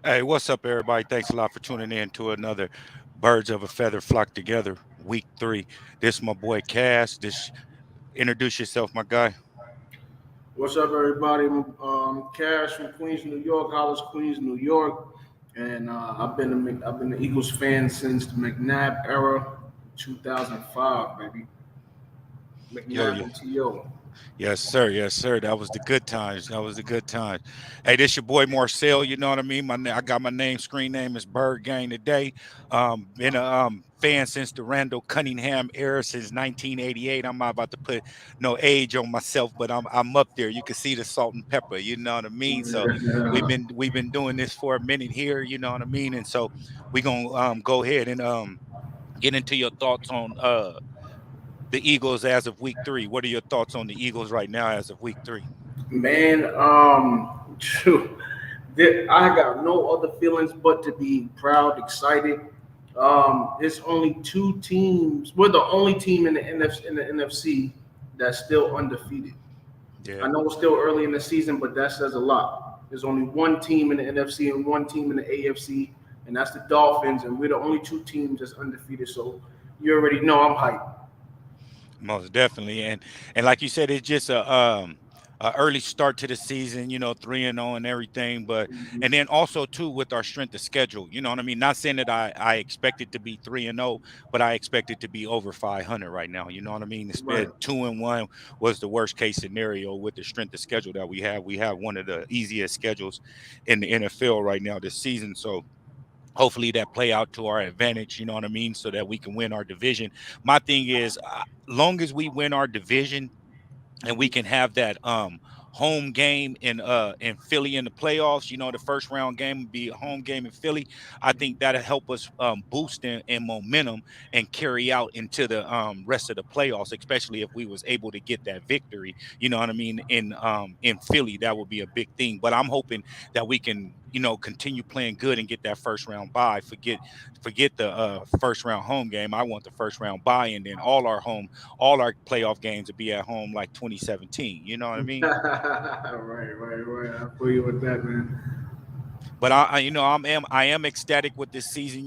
Hey, what's up, everybody? Thanks a lot for tuning in to another Birds of a Feather Flock Together, week 3. This my boy Cass. Introduce yourself, my guy. What's up, everybody? Cash from Queens, New York, Hollis, Queens, New York, and I've been the Eagles fan since the McNabb era, 2005, baby. Yo, McNabb yeah. and T.O. Yes, sir. Yes, sir. That was the good times. That was the good times. Hey, this your boy Marcel. You know what I mean? I got my screen name is Bird Gang today. Been a fan since the Randall Cunningham era since 1988. I'm not about to put no age on myself, but I'm up there. You can see the salt and pepper. You know what I mean? So we've been doing this for a minute here. You know what I mean? And so we gonna go ahead and get into your thoughts on the Eagles as of week 3. What are your thoughts on the Eagles right now as of week 3? Man, phew, I got no other feelings but to be proud, excited. There's only two teams. We're the only team in the NFC that's still undefeated. I Yeah. know it's still early in the season, but that says a lot. There's only one team in the NFC and one team in the AFC, and that's the Dolphins, and we're the only two teams that's undefeated. So you already know I'm hyped. Most definitely, and like you said, it's just a early start to the season. 3-0 and everything, but and then also too with our strength of schedule. You know what I mean? Not saying that I expect it to be 3-0, but I expect it to be over 500 right now. You know what I mean? Right. Instead, 2-1 was the worst case scenario with the strength of schedule that we have. We have one of the easiest schedules in the NFL right now this season, so hopefully that play out to our advantage, you know what I mean, so that we can win our division. My thing is, long as we win our division and we can have that home game in Philly in the playoffs. The first round game would be a home game in Philly. I think that'll help us boost in momentum and carry out into the rest of the playoffs, especially if we was able to get that victory. You know what I mean? In Philly, that would be a big thing. But I'm hoping that we can continue playing good and get that first round bye. Forget the first round home game. I want the first round bye, and then all our playoff games will be at home like 2017. You know what I mean? Right. I feel you with that, man. But I am ecstatic with this season.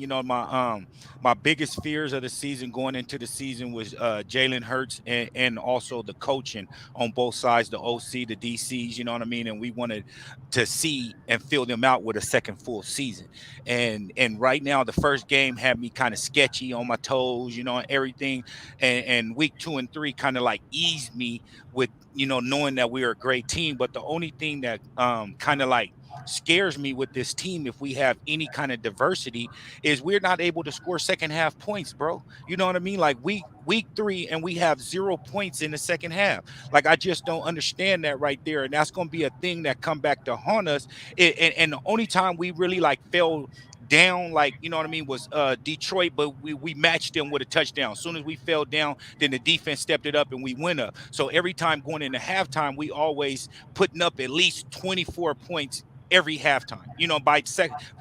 My biggest fears of the season going into the season was Jalen Hurts and also the coaching on both sides, the OC, the DCs. You know what I mean? And we wanted to see and fill them out with a second full season. And right now, the first game had me kind of sketchy on my toes. And everything. And week 2 and 3 kind of like eased me with knowing that we are a great team. But the only thing that kind of like scares me with this team if we have any kind of diversity is we're not able to score second half points, bro. You know what I mean? Like week 3 and we have 0 points in the second half. Like I just don't understand that right there. And that's gonna be a thing that come back to haunt us. And the only time we really like fell down, like you know what I mean, was Detroit, but we matched them with a touchdown. As soon as we fell down, then the defense stepped it up and we went up. So every time going into halftime, we always putting up at least 24 points every halftime. By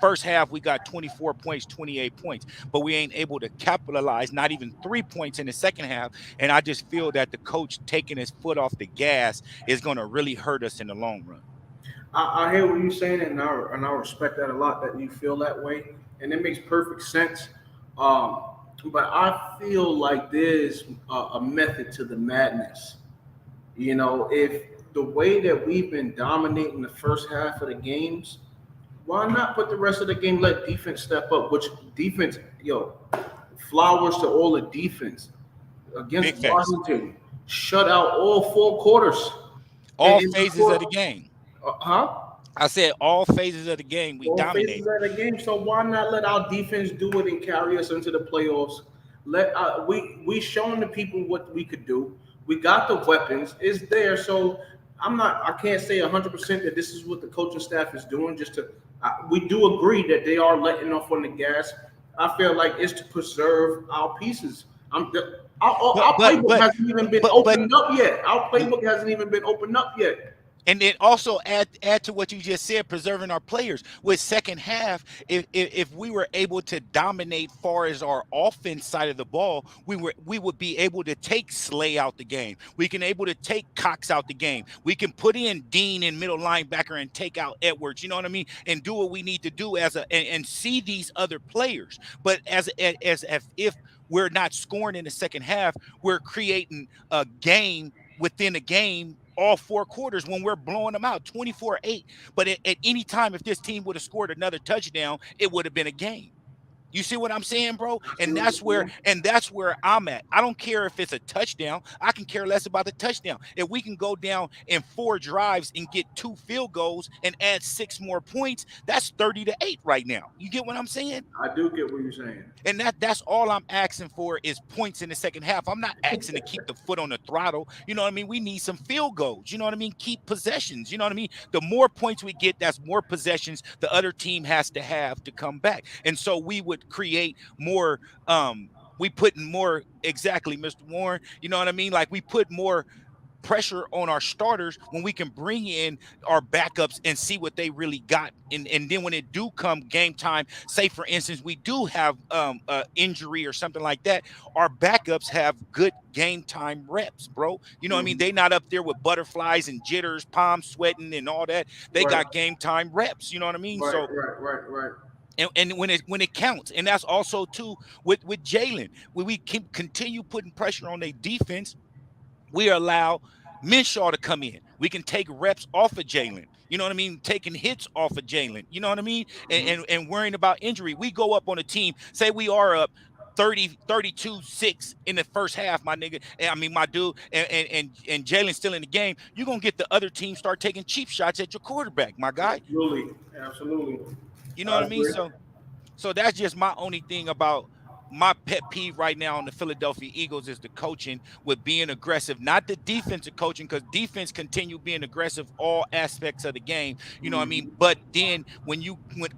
first half, we got 24 points, 28 points, but we ain't able to capitalize, not even 3 points in the second half. And I just feel that the coach taking his foot off the gas is going to really hurt us in the long run. I hear what you're saying, and I respect that a lot that you feel that way, and it makes perfect sense. Um, but I feel like there's a method to the madness. If the way that we've been dominating the first half of the games, why not put the rest of the game, let defense step up? Which defense, flowers to all the defense against Big facts. Washington, shut out all 4 quarters. All In the phases of fourth, the game. huh? I said all phases of the game we All phases dominated. of the game. So why not let our defense do it and carry us into the playoffs? We showing the people what we could do. We got the weapons. It's there. So I can't say 100% that this is what the coaching staff is doing. We do agree that they are letting off on the gas. I feel like it's to preserve our pieces. But Our but playbook but hasn't even been but opened up yet. Our playbook hasn't even been opened up yet. And then also add to what you just said, preserving our players with second half. If we were able to dominate far as our offense side of the ball, we would be able to take Slay out the game. We can able to take Cox out the game. We can put in Dean in middle linebacker and take out Edwards. You know what I mean? And do what we need to do and see these other players. But as if we're not scoring in the second half, we're creating a game within a game all four quarters when we're blowing them out 24-8. But at any time, if this team would have scored another touchdown, it would have been a game. You see what I'm saying, bro? Absolutely. And that's where I'm at. I don't care if it's a touchdown. I can care less about the touchdown. If we can go down in 4 drives and get 2 field goals and add 6 more points, that's 30-8 right now. You get what I'm saying? I do get what you're saying. And that's all I'm asking for is points in the second half. I'm not asking to keep the foot on the throttle. You know what I mean? We need some field goals. You know what I mean? Keep possessions. You know what I mean? The more points we get, that's more possessions the other team has to have to come back. And so we would create more we put in more, exactly, Mr. Warren. You know what I mean? Like we put more pressure on our starters when we can bring in our backups and see what they really got. And then when it do come game time, say for instance, we do have injury or something like that, our backups have good game time reps, bro. You know what I mean? They not up there with butterflies and jitters, palm sweating and all that. They Right, got game time reps. You know what I mean? right, So right. and when it counts, and that's also too with Jalen, when we can continue putting pressure on their defense, we allow Minshaw to come in. We can take reps off of Jalen. You know what I mean? Taking hits off of Jalen. You know what I mean? And worrying about injury. We go up on a team, say we are up 32-6 in the first half, my nigga. I mean, my dude, and Jalen's still in the game. You're going to get the other team start taking cheap shots at your quarterback, my guy. Absolutely, absolutely. You know I what I mean? agree. So that's just my only thing about my pet peeve right now on the Philadelphia Eagles is the coaching with being aggressive, not the defensive coaching, because defense continue being aggressive all aspects of the game. You know what I mean? But then when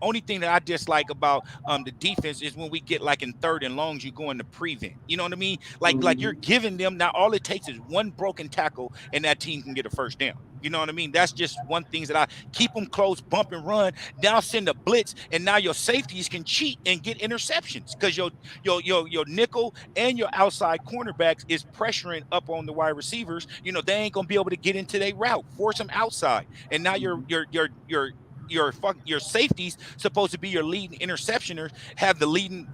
only thing that I dislike about the defense is when we get like in third and longs, you go into prevent. You know what I mean? Like you're giving them now. All it takes is one broken tackle, and that team can get a first down. You know what I mean? That's just one thing that I keep them close, bump and run. Now send a blitz, and now your safeties can cheat and get interceptions because your nickel and your outside cornerbacks is pressuring up on the wide receivers. You know they ain't gonna be able to get into their route. Force them outside, and now your safeties supposed to be your leading interceptioners, have the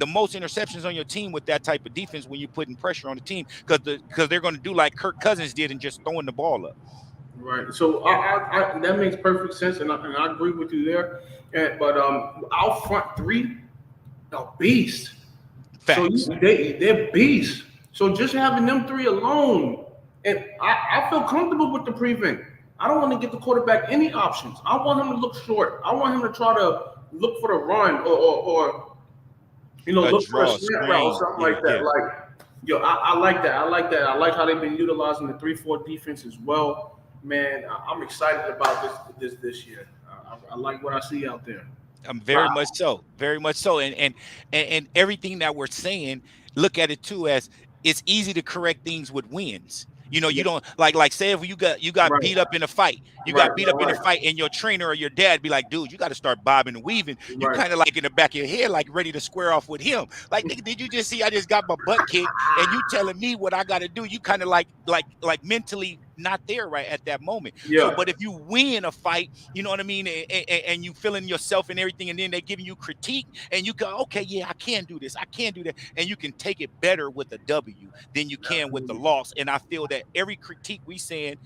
most interceptions on your team with that type of defense when you're putting pressure on the team because they're going to do like Kirk Cousins did and just throwing the ball up. Right. So I that makes perfect sense, and I agree with you there. But our front three are beasts. So Facts. they're beasts. So just having them three alone, and I feel comfortable with the prevent. I don't want to get the quarterback any options. I want him to look short. I want him to try to look for the run or A look for a draw, snap route or screen. something Yeah, like that. yeah. Like, yo, I like that. I like that. I like how they've been utilizing the 3-4 defense as well. Man, I'm excited about this year. I like what I see out there. I'm very much so, very much so, and everything that we're saying, look at it too as it's easy to correct things with wins. You know, you Yeah. don't like say if you got Right, beat up in a fight, right, and your trainer or your dad be like, dude, you got to start bobbing and weaving. You right. kind of like in the back of your head, like ready to square off with him. Like, nigga, did you just see I just got my butt kicked and you telling me what I got to do? You kind of like mentally not there right at that moment. So, Yeah, but if you win a fight, you know what I mean, and you feeling yourself and everything, and then they giving you critique, and you go, okay, yeah, I can do this, I can do that, and you can take it better with a W than you can with the absolutely. loss. And I feel that every critique we saying,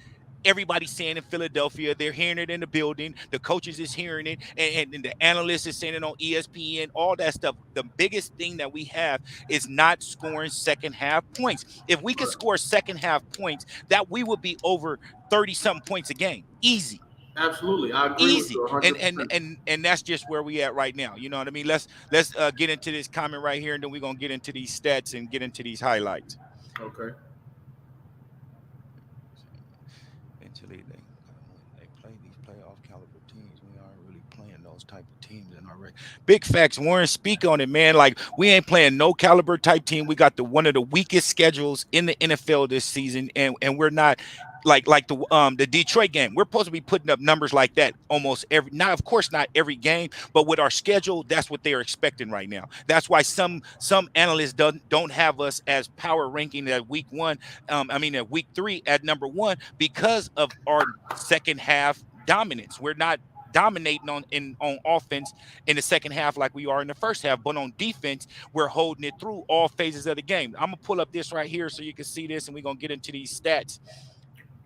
everybody's saying in Philadelphia, they're hearing it in the building, the coaches is hearing it, and the analysts is saying it on ESPN, all that stuff. The biggest thing that we have is not scoring second half points. If we could Right. score second half points, that we would be over 30 something points a game. Easy. Absolutely. I agree with Easy. you And 100%. that's just where we at right now. You know what I mean? Let's get into this comment right here, and then we're gonna get into these stats and get into these highlights. Okay. Eventually, when they play these playoff caliber teams, we aren't really playing those type of teams in our big facts. Warren, speak on it, man. Like we ain't playing no caliber type team. We got one of the weakest schedules in the NFL this season, and we're not the Detroit game. We're supposed to be putting up numbers like that almost every, not of course not every game, but with our schedule, that's what they're expecting right now. That's why some analysts don't have us as power ranking at week one. I mean at week three at number one because of our second half dominance. We're not dominating on offense in the second half like we are in the first half, but on defense, we're holding it through all phases of the game. I'm gonna pull up this right here so you can see this, and we're gonna get into these stats.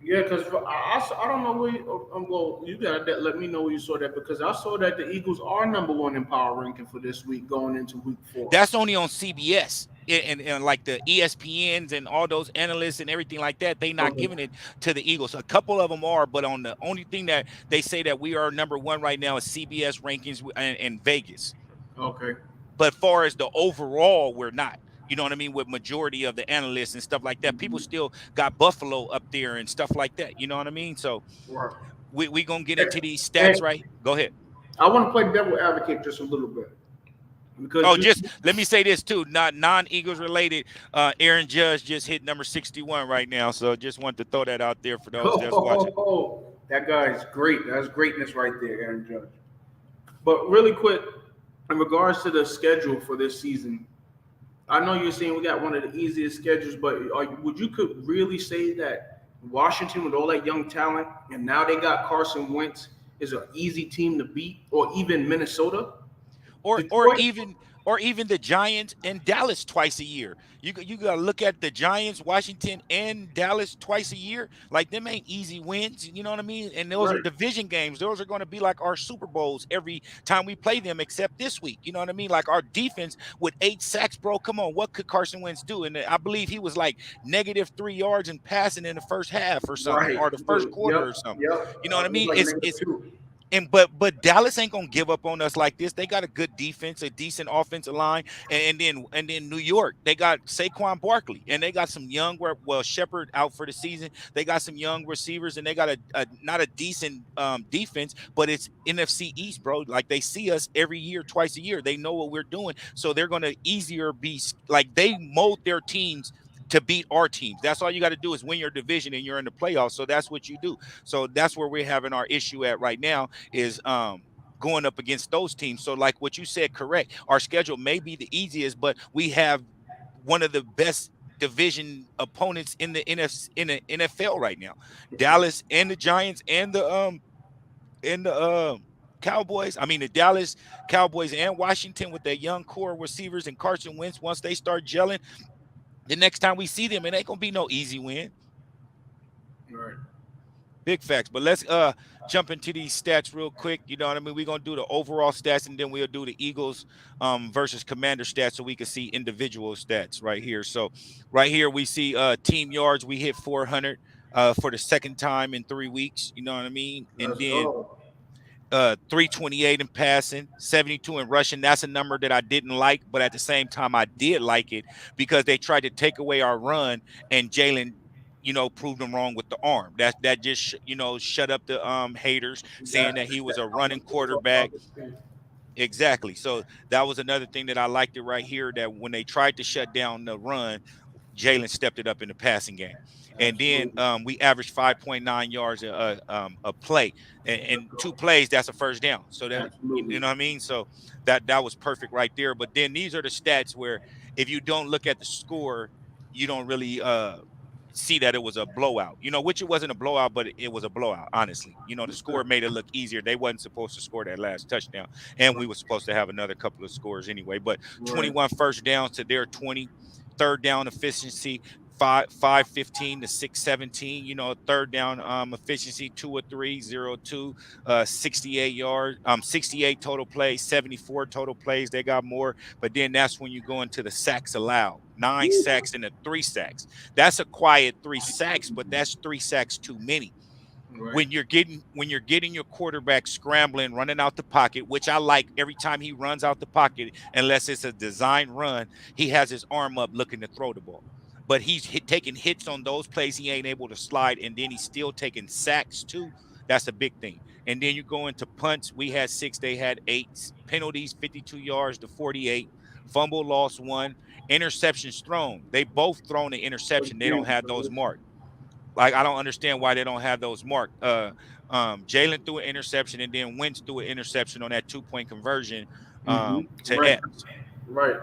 Yeah, because I don't know where well, you gotta let me know where you saw that because I saw that the Eagles are number one in power ranking for this week going into week 4. That's only on CBS. And like the ESPNs and all those analysts and everything like that, they not Okay. giving it to the Eagles. A couple of them are, but on the only thing that they say that we are number one right now is CBS rankings and Vegas. Okay. But far as the overall, we're not. You know what I mean? With majority of the analysts and stuff like that, people Mhm. still got Buffalo up there and stuff like that. You know what I mean? So Right. we gonna get And, into these and stats, right? Go ahead. I want to play devil advocate just a little bit because Oh, you. just let me say this too, not non-Eagles related. Aaron Judge just hit number 61 right now, so just want to throw that out there for those that's watching. That guy is great. That's greatness right there, Aaron Judge. But really quick, in regards to the schedule for this season, I know you're saying we got one of the easiest schedules, but would you could really say that Washington with all that young talent and now they got Carson Wentz is an easy team to beat, or even Minnesota, or or Detroit? even or even the Giants and Dallas twice a year. You got to look at the Giants, Washington, and Dallas twice a year. Like them ain't easy wins. You know what I mean? And those are Right, division games. Those are going to be like our Super Bowls every time we play them, except this week. You know what I mean? Like our defense with 8 sacks, bro. Come on, what could Carson Wentz do? And I believe he was like -3 yards in passing in the first half or something, right. or the first quarter or Yep, something. yep. You know what I It was mean? like It's -2. and but Dallas ain't gonna give up on us like this. They got a good defense, a decent offensive line, and then New York, they got Saquon Barkley, and they got some young. Well, Shepard out for the season. They got some young receivers, and they got a not a decent defense, but it's NFC East, bro. Like they see us every year, twice a year. They know what we're doing, so they're gonna easier be like they mold their teams to beat our teams. That's all you got to do is win your division and you're in the playoffs. So that's what you do. So that's where we're having our issue at right now is going up against those teams. So like what you said, correct. Our schedule may be the easiest, but we have one of the best division opponents in the NFL right now. Dallas and the Giants and the Cowboys. I mean the Dallas Cowboys and Washington with their young core receivers and Carson Wentz. Once they start gelling, the next time we see them, it ain't gonna be no easy win. Right. Big facts. But let's jump into these stats real quick. You know what I mean? We're gonna do the overall stats and then we'll do the Eagles versus Commander stats so we can see individual stats right here. So right here we see team yards. We hit 400 for the second time in 3 weeks. You know what I mean? And Let's then go. 328 in passing, 72 in rushing. That's a number that I didn't like, but at the same time, I did like it because they tried to take away our run, and Jalen, proved them wrong with the arm. That just shut up the haters saying that he was a running quarterback. Exactly. So that was another thing that I liked it right here. That when they tried to shut down the run, Jalen stepped it up in the passing game. And then Absolutely. we averaged 5.9 yards a play, and 2 plays. That's a first down. So that you Absolutely. know what I mean. So that was perfect right there. But then these are the stats where if you don't look at the score, you don't really see that it was a blowout. Which it wasn't a blowout, but it was a blowout. Honestly, the score made it look easier. They wasn't supposed to score that last touchdown, and we were supposed to have another couple of scores anyway. But Right. 21 first downs to their 20. Third down efficiency, 515 to 617. Third down efficiency, 2 or 3, 0 2, 68 yards, 68 total plays, 74 total plays. They got more, but then that's when you go into the sacks allowed. 9 sacks and 3 sacks. That's a quiet 3 sacks, but that's 3 sacks too many. Right. When you're getting your quarterback scrambling, running out the pocket, which I like every time he runs out the pocket, unless it's a design run, he has his arm up looking to throw the ball. But he's taking hits on those plays he ain't able to slide, and then he's still taking sacks too. That's a big thing. And then you go into punts. We had 6, they had 8. Penalties, 52 yards to 48. Fumble loss 1. Interceptions thrown. They both thrown an interception. They don't Again, have so those marked. Like I don't understand why they don't have those marked. Jalen threw an interception, and then Wentz threw an interception on that 2-point conversion to Right, Epps. right,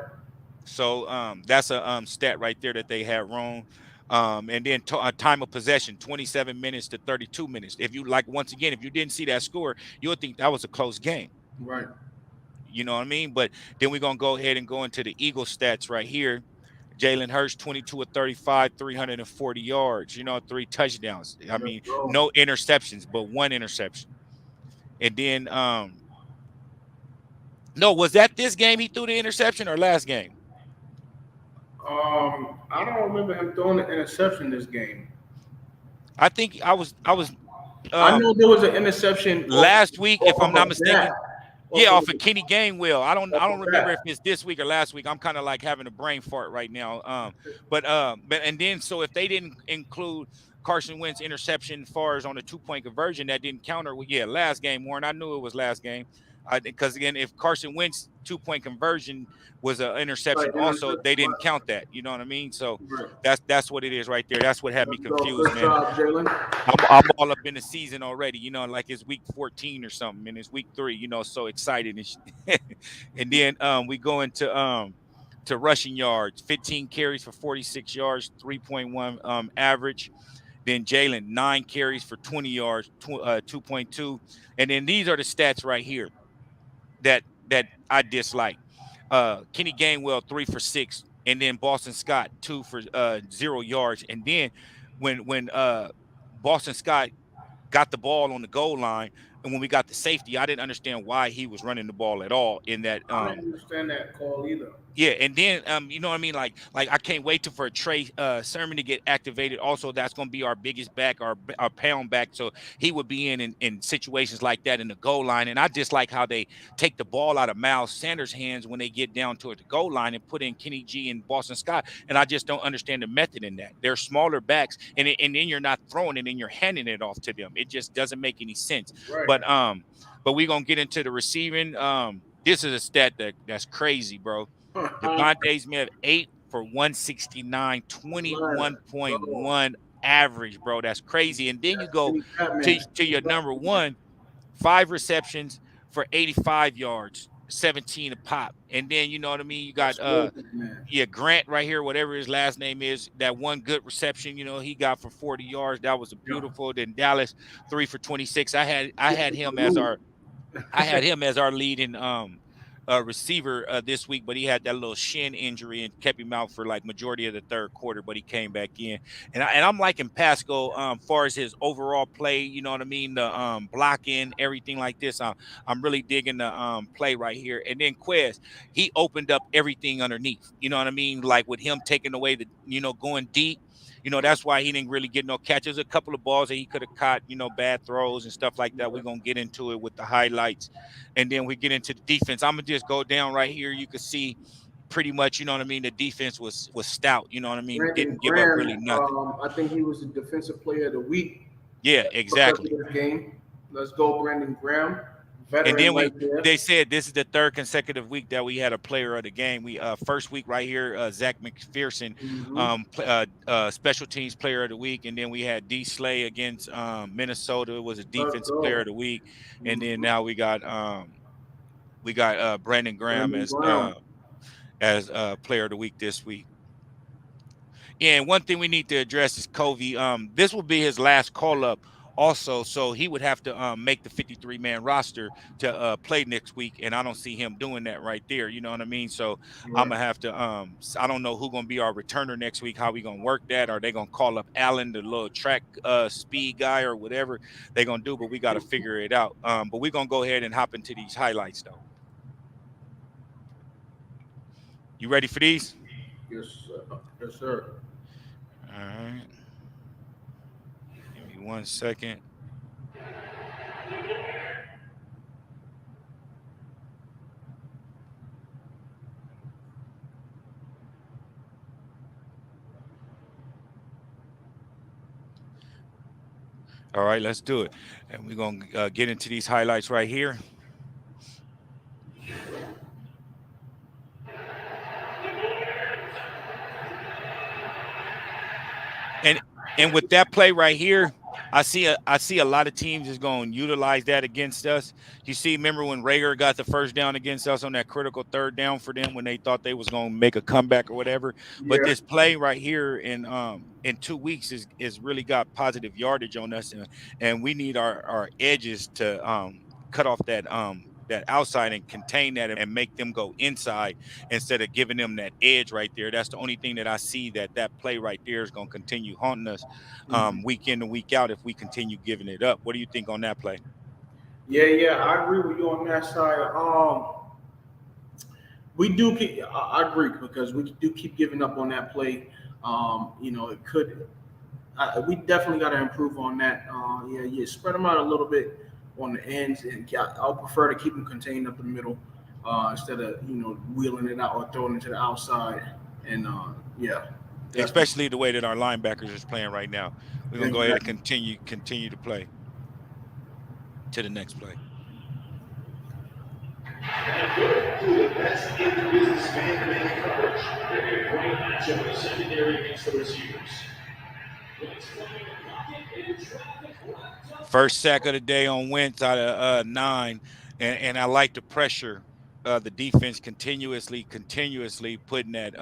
So that's a stat right there that they had wrong. And then time of possession, 27 minutes to 32 minutes. If you like, once again, if you didn't see that score, you'll think that was a close game. right. You know what I mean? But then we're gonna go ahead and go into the Eagles stats right here. Jalen Hurts, 22 of 35, 340 yards, 3 touchdowns. I Let's mean, go. no interceptions, but one interception. And then no, was that this game he threw the interception or last game? I don't remember him throwing an interception this game. I think I was I um know there was an interception last week, if I'm off not of that, mistaken. Yeah, off of, off of Kenny Gainwell. I off don't of remember if that. it's this week or last week. I'm kind of like having a brain fart right now. But and then so if they didn't include Carson Wentz interception as far as on the 2-point conversion, that didn't counter. Well, yeah, last game, Warren. I knew it was last game. Because again, if Carson Wentz 2-point conversion was an Right, interception, also interception. they didn't Right, count that. You know what I mean? So right. that's what it is right there. That's what had me Let's go. confused, Good man. job, Jalen. I'm all up in the season already, like it's week 14 or something, and it's week 3, so excited and then we go into to rushing yards, 15 carries for 46 yards, 3.1 average. Then Jalen 9 carries for 20 yards, 2.2. And then these are the stats right here that I dislike. Kenny Gainwell 3 for 6, and then Boston Scott 2 for 0 yards. And then when Boston Scott got the ball on the goal line, and when we got the safety, I didn't understand why he was running the ball at all in that I didn't understand that call either. yeah, and then you know what I mean, like I can't wait for Trey Sermon to get activated. Also, that's going to be our biggest back, our pound back. So he would be in situations like that in the goal line. And I just like how they take the ball out of Miles Sanders' hands when they get down toward the goal line and put in Kenny G and Boston Scott. And I just don't understand the method in that. They're smaller backs, and then you're not throwing it and you're handing it off to them. It just doesn't make any sense. Right. But we're gonna get into the receiving. This is a stat that's crazy, bro. Devontae Smith, 8 for 169, Let's go. 21.1 average, bro. That's crazy. And then you That's go Kenny to, Batman. to your number one, 5 receptions for 85 yards, 17 a pop. And then you know what I mean? You got Man. Grant right here, whatever his last name is, that one good reception, he got for 40 yards. That was a Yeah. beautiful. Then Dallas, 3 for 26. I had him as our leading receiver this week, but he had that little shin injury and kept him out for like majority of the third quarter, but he came back in. And I'm liking Pascal far as his overall play, you know what I mean? The blocking, everything like this. I'm really digging the play right here. And then Quez, he opened up everything underneath. You know what I mean? Like with him taking away the, going deep. That's why he didn't really get no catches. A couple of balls that he could have caught, bad throws and stuff like that. We're going to get into it with the highlights. And then we get into the defense. I'm going to just go down right here. You can see pretty much, you know what I mean? The defense was stout. You know what I mean? Brandon Didn't give up really Graham, nothing. I think he was the defensive player of the week Yeah, because of exactly. this game. Let's go, Brandon Graham. Veteran And then right there. they said this is the third consecutive week that we had a player of the game. We first week right here, Zach McPherson, special teams player of the week, and then we had D Slay against Minnesota. It was a Let's defensive player of go. the week, and then Mhm. now we got Brandon Graham Brandon Graham. as player of the week this week. Yeah, and one thing we need to address is Covey. This will be his last call up also, so he would have to make the 53-man roster to play next week, and I don't see him doing that right there. You know what I mean? So I'm Right. gonna have to. I don't know who's gonna be our returner next week. How we gonna work that? Are they gonna call up Allen, the little track speed guy, or whatever they gonna do? But we got to figure it out. But we're gonna go ahead and hop into these highlights though. You ready for these? Yes, sir. Yes, sir. All right. Give me 1 second. All right, let's do it. And we're going to get into these highlights right here. And And with that play right here, I see a lot of teams is going to utilize that against us. You see, remember when Rager got the first down against us on that critical third down for them when they thought they was going to make a comeback or whatever. But Yeah. this play right here in 2 weeks is really got positive yardage on us, and we need our edges to cut off that outside and contain that and make them go inside instead of giving them that edge right there. That's the only thing that I see that play right there is going to continue haunting us Mhm. week in and week out if we continue giving it up. What do you think on that play? Yeah, yeah, I agree with you on that side. We do keep. I agree because we do keep giving up on that play. It could. We definitely got to improve on that. Yeah, yeah, spread them out a little bit on the ends, and I'll prefer to keep them contained up the middle instead of wheeling it out or throwing it to the outside. And yeah, definitely, Especially the way that our linebackers is playing right now. We're gonna go ahead and exactly. continue to play to the next play. Who the best in the business man-to-man coverage. They're a great matchup in the secondary against the receivers. First sack of the day on Wentz out of 9, and I like the pressure. The defense continuously putting that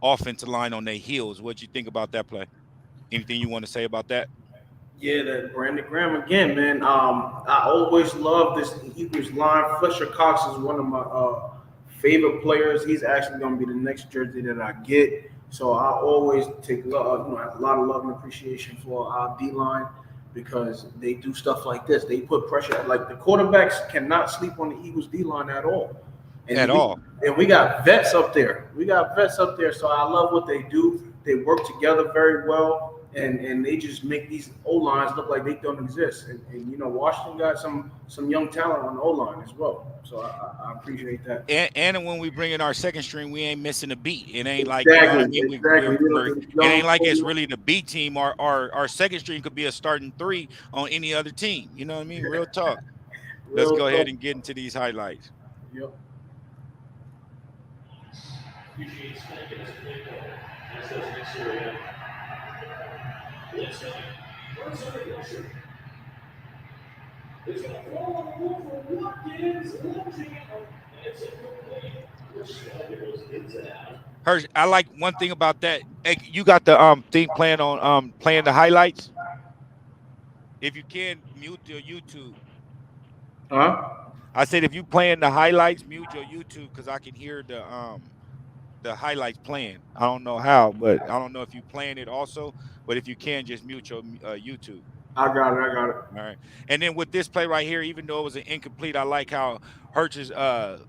offensive line on their heels. What do you think about that play? Anything you want to say about that? Yeah, that Brandon Graham again, man. I always love this Eagles line. Fletcher Cox is one of my favorite players. He's actually going to be the next jersey that I get. So I always take have a lot of love and appreciation for our D line because they do stuff like this. They put pressure. Like the quarterbacks cannot sleep on the Eagles D line at all. At And we all. and we got vets up there. We got vets up there. So I love what they do. They work together very well, and they just make these O lines look like they don't exist. And Washington got some young talent on the O line as well. So I appreciate that. And when we bring in our second string, we ain't missing a beat. It ain't like you know what I Exactly, mean. exactly. The It ain't young, like it's really the B team. Our second string could be a starting 3 on any other team. You know what I mean? Real talk. Let's real go ahead talk. and get into these highlights. Yep. Appreciate Spank as a play call. As does Nick Sirianni. Blitz coming. First under pressure. It's going to throw on the move for Watkins. Lunging. It's incomplete. Rashad goes into that. Hirsch, I like one thing about that. Hey, you got the thing playing on playing the highlights. If you can mute your YouTube. Huh? I said if you playing the highlights, mute your YouTube because I can hear the highlights playing. I don't know how, but I don't know if you playing it also. But if you can, just mute your YouTube. I got it. I got it. All right. And then with this play right here, even though it was an incomplete, I like how Hurts is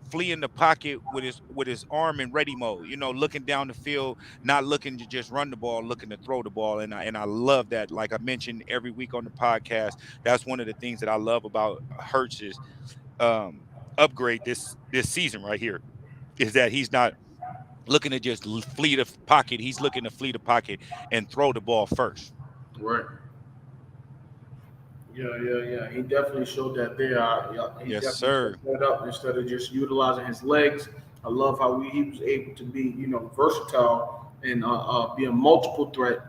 fleeing the pocket with his arm in ready mode. You know, looking down the field, not looking to just run the ball, looking to throw the ball. And I love that. Like I mentioned every week on the podcast, that's one of the things that I love about Hurts is upgrade this season right here. Is that he's not looking to just flee the pocket. He's looking to flee the pocket and throw the ball first. Right. Yeah, yeah, yeah. He definitely showed that there. Yeah, he Yes, definitely sir. set that up instead of just utilizing his legs. I love how he was able to be, versatile and be a multiple threat.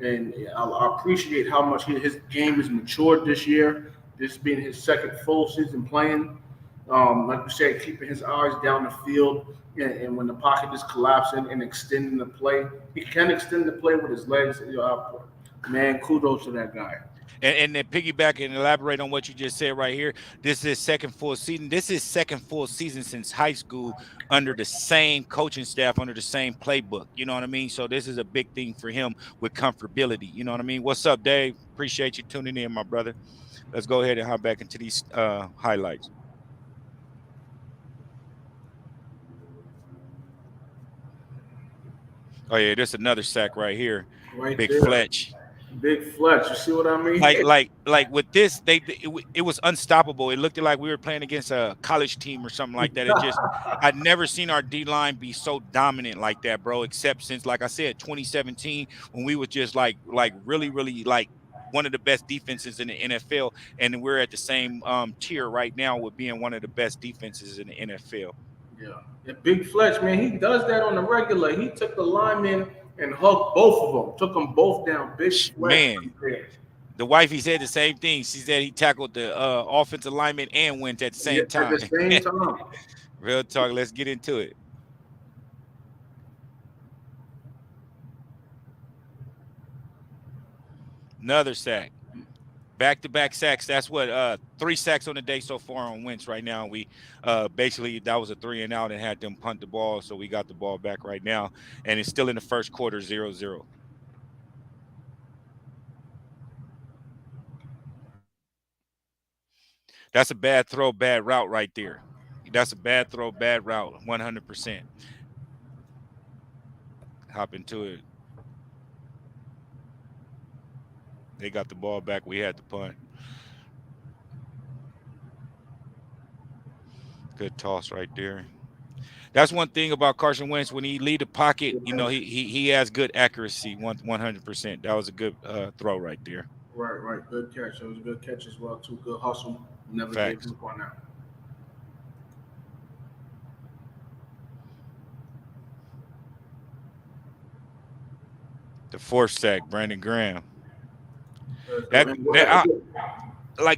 And I appreciate how much his game has matured this year. This being his second full season playing. Like you said, keeping his eyes down the field, and when the pocket is collapsing and extending the play, he can extend the play with his legs. Man, kudos to that guy. And then piggyback and elaborate on what you just said right here. This is second full season. This is second full season since high school under the same coaching staff, under the same playbook. You know what I mean? So this is a big thing for him with comfortability. You know what I mean? What's up, Dave? Appreciate you tuning in, my brother. Let's go ahead and hop back into these highlights. Oh yeah, there's another sack right here. Right Big there. Fletch. Big Fletch. You see what I mean? Like with this, it was unstoppable. It looked like we were playing against a college team or something like that. It just I'd never seen our D line be so dominant like that, bro. Except since, like I said, 2017 when we was just like really like one of the best defenses in the NFL, and we're at the same tier right now with being one of the best defenses in the NFL. Yeah. And Big Fletch, man, he does that on the regular. He took the lineman and hugged both of them. Took them both down. Big sweat. Man, the wifey said the same thing. She said he tackled the offensive lineman and Wentz at the Yeah, same at the time. same time. Real talk. Let's get into it. Another sack. Back-to-back sacks. That's what 3 sacks on the day so far on Wentz right now. We basically that was a 3 and out and had them punt the ball, so we got the ball back right now, and it's still in the first quarter 0-0. That's a bad throw, bad route right there. That's a bad throw, bad route, 100%. Hop into it. They got the ball back. We had the punt. Good toss right there. That's one thing about Carson Wentz. When he lead the pocket, you know, he has good accuracy, 100%. That was a good throw right there. Right. Good catch. It was a good catch as well, too. Good hustle. Never gave Facts. up on that. The 4th sack, Brandon Graham. So,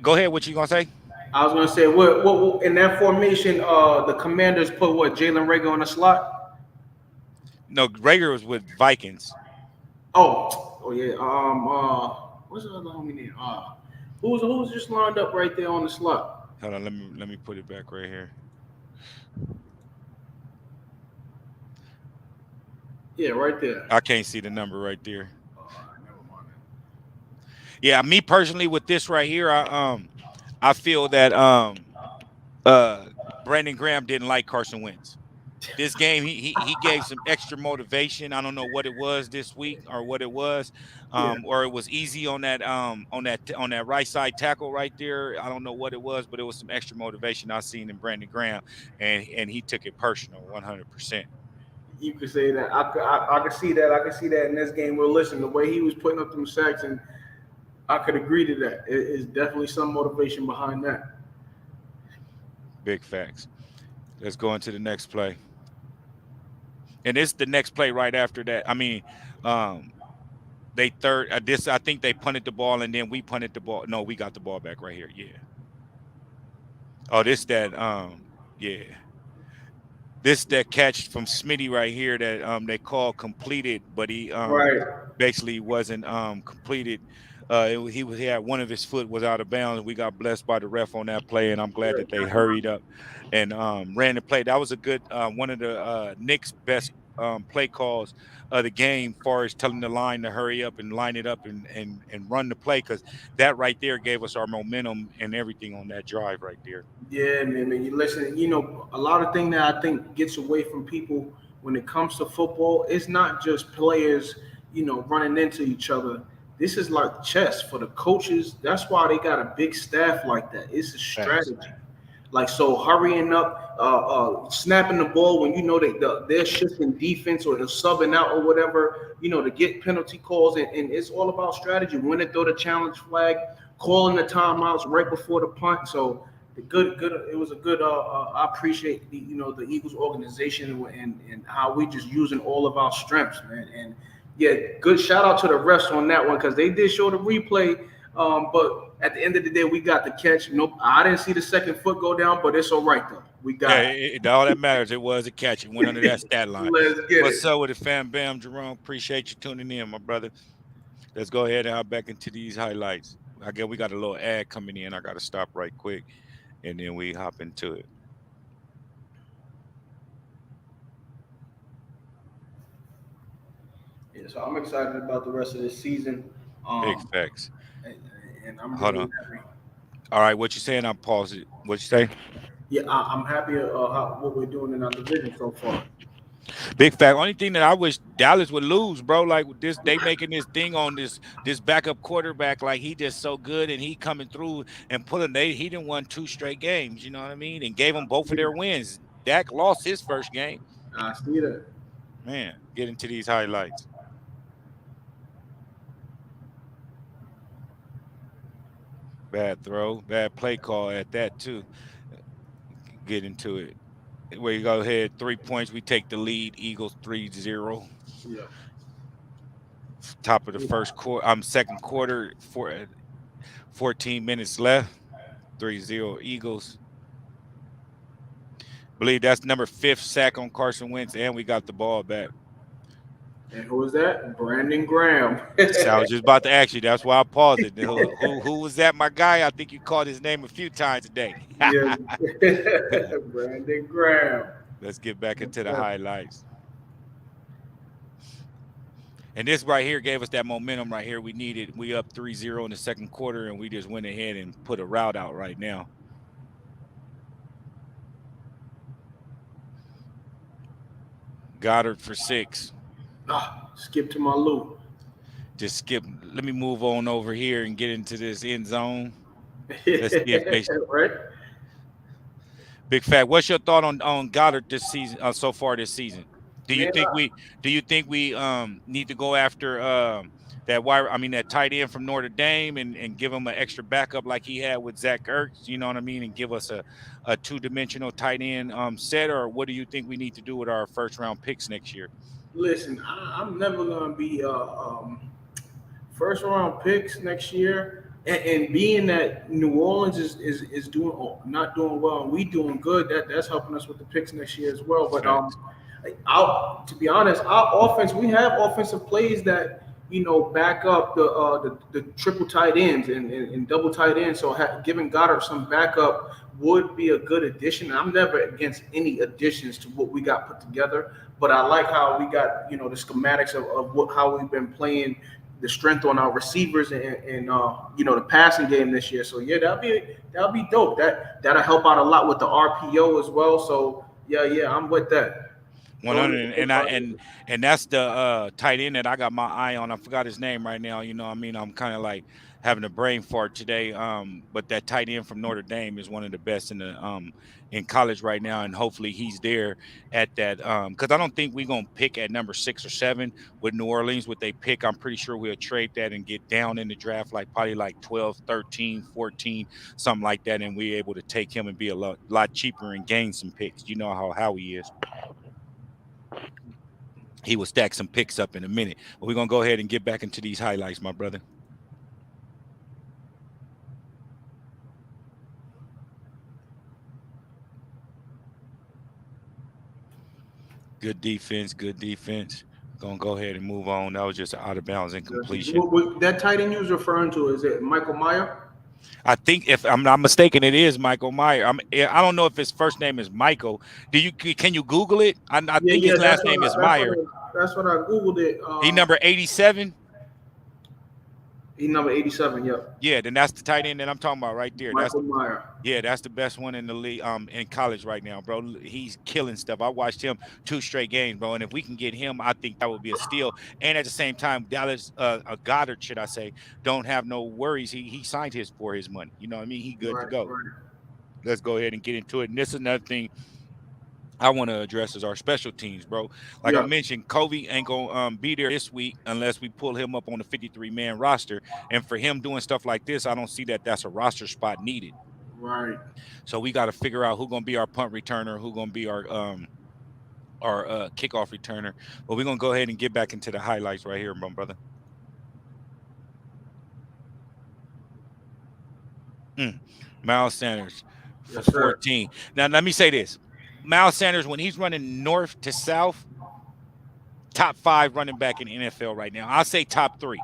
Go ahead. What you gonna say? I was gonna say, what in that formation? The Commanders put what Jalen Rager on the slot. No, Rager was with Vikings. Oh yeah. What's the other homie name? Who's just lined up right there on the slot? Hold on, let me put it back right here. Yeah, right there. I can't see the number right there. Never mind. Yeah, me personally with this right here, I feel that Brandon Graham didn't like Carson Wentz. This game, he gave some extra motivation. I don't know what it was this week or what it was, Yeah. or it was easy on that right side tackle right there. I don't know what it was, but it was some extra motivation I seen in Brandon Graham, and he took it personal, 100%. You could say that. I could see that. I could see that in this game. Well, listen, the way he was putting up them sacks, and I could agree to that. It is definitely some motivation behind that. Big facts. Let's go into the next play. And it's the next play right after that. I mean, they third this. I think they punted the ball and then we punted the ball. No, we got the ball back right here. Yeah. Oh, yeah. This that catch from Smitty right here that they call completed, but he Right. basically wasn't completed. He had one of his foot was out of bounds. We got blessed by the ref on that play, and I'm glad that they hurried up and ran the play. That was a good one of the Knicks' best play calls of the game, far as telling the line to hurry up and line it up and run the play, because that right there gave us our momentum and everything on that drive right there. Yeah, man. You listen. You know, a lot of thing that I think gets away from people when it comes to football, it's not just players, running into each other. This is like chess for the coaches. That's why they got a big staff like that. It's a Facts. strategy. Like, so hurrying up, snapping the ball when they're shifting defense or they're subbing out or whatever, to get penalty calls, and it's all about strategy. When to throw the challenge flag, calling the timeouts right before the punt. So the good. It was a good. I appreciate the Eagles organization and how we just using all of our strengths, man. And yeah, good shout out to the refs on that one because they did show the replay. But at the end of the day, we got the catch. Nope, I didn't see the second foot go down, but it's all right though. We got Yeah, it. all that matters. It was a catch. It went under that stat line. Let's get What's it. up with the fam bam, Jerome? Appreciate you tuning in, my brother. Let's go ahead and hop back into these highlights. I guess we got a little ad coming in. I got to stop right quick, and then we hop into it. Yeah, so I'm excited about the rest of this season. Big Um, facts. and, and I'm Hold really on. happy. All right, what you saying? I'll pause it. What you say? Yeah, I'm happy what we're doing in our division so far. Big fact. Only thing that I wish Dallas would lose, bro. Like with this, they making this thing on this backup quarterback. Like he just so good, and he coming through and pulling. He didn't won 2 straight games. You know what I mean? And gave them both of their wins. Dak lost his first game. I see that. Man, get into these highlights. Bad throw, bad play call at that too. Get into it. We go ahead, 3 points. We take the lead. Eagles 3-0. Yeah. Top of the first quarter, second quarter, 14 minutes left. 3-0 Eagles. Believe that's number 5th sack on Carson Wentz, and we got the ball back. And who was that? Brandon Graham. So I was just about to ask you. That's why I paused it. Who was that, my guy? I think you called his name a few times today. Yeah, Brandon Graham. Let's get back into the highlights. And this right here gave us that momentum right here we needed. We up 3-0 in the second quarter, and we just went ahead and put a route out right now. Goddard for 6. Skip to my loop. Just skip. Let me move on over here and get into this end zone. Let's see if they right. Big Fat. What's your thought on Goddard this season? So far this season, do you think we need to go after that tight end from Notre Dame and give him an extra backup like he had with Zach Ertz? You know what I mean, and give us a 2-dimensional tight end set, or what do you think we need to do with our first round picks next year? Listen, I'm never gonna be first round picks next year. And being that New Orleans is doing not doing well and we doing good, that's helping us with the picks next year as well. But to be honest, our offense, we have offensive plays that back up the triple tight ends and double tight ends. So giving Goddard some backup would be a good addition. I'm never against any additions to what we got put together, but I like how we got the schematics of how we've been playing. The strength on our receivers and the passing game this year. So yeah, that'll be dope. That'll help out a lot with the RPO as well. So yeah, I'm with that. 100 and that's the tight end that I got my eye on. I forgot his name right now. I'm kind of like having a brain fart today. But that tight end from Notre Dame is one of the best in college right now, and hopefully he's there at that. Because I don't think we're gonna pick at number 6 or 7 with New Orleans. What they pick, I'm pretty sure we'll trade that and get down in the draft, probably 12, 13, 14, something like that, and we're able to take him and be a lot cheaper and gain some picks. You know how he is. He will stack some picks up in a minute. But we're going to go ahead and get back into these highlights, my brother. Good defense. Going to go ahead and move on. That was just an out of bounds incompletion. That tight end you was referring to, is it Michael Mayer? I think, if I'm not mistaken, it is Michael Mayer. I don't know if his first name is Michael. Can you Google it? I think his last name is Mayer. That's what I Googled it. He number 87. He's number 87. Yep. Yeah, then that's the tight end that I'm talking about right there. Michael Mayer. Yeah, that's the best one in the league, in college right now, bro. He's killing stuff. I watched him 2 straight games, bro. And if we can get him, I think that would be a steal. And at the same time, Dallas, Goddard, should I say, don't have no worries. He signed for his money. You know what I mean? He good to go. Right. Let's go ahead and get into it. And this is another thing I want to address is our special teams, bro. I mentioned, Kobe ain't gonna be there this week unless we pull him up on the 53-man roster. And for him doing stuff like this, I don't see that's a roster spot needed. Right. So we got to figure out who's gonna be our punt returner, who's gonna be our kickoff returner. But we're gonna go ahead and get back into the highlights right here, my brother. Miles Sanders for 14. Now let me say this. Miles Sanders, when he's running north to south, top 5 running back in the NFL right now. I'll say top 3.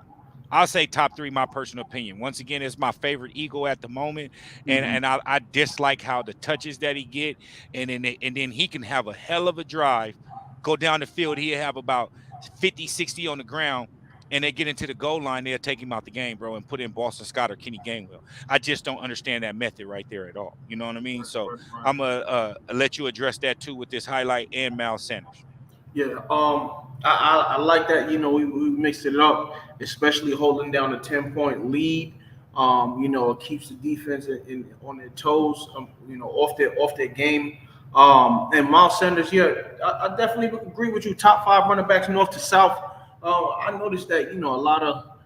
My personal opinion. Once again, it's my favorite Eagle at the moment, and I dislike how the touches that he get, and then he can have a hell of a drive, go down the field. He'll have about 50, 60 on the ground, and they get into the goal line, they'll take him out the game, bro, and put in Boston Scott or Kenny Gainwell. I just don't understand that method right there at all. You know what I mean? So I'm going to let you address that too with this highlight and Miles Sanders. Yeah, I like that. We mixed it up, especially holding down a 10-point lead. It keeps the defense on their toes, off their game. And Miles Sanders, I definitely agree with you. Top 5 running backs north to south. I noticed that a lot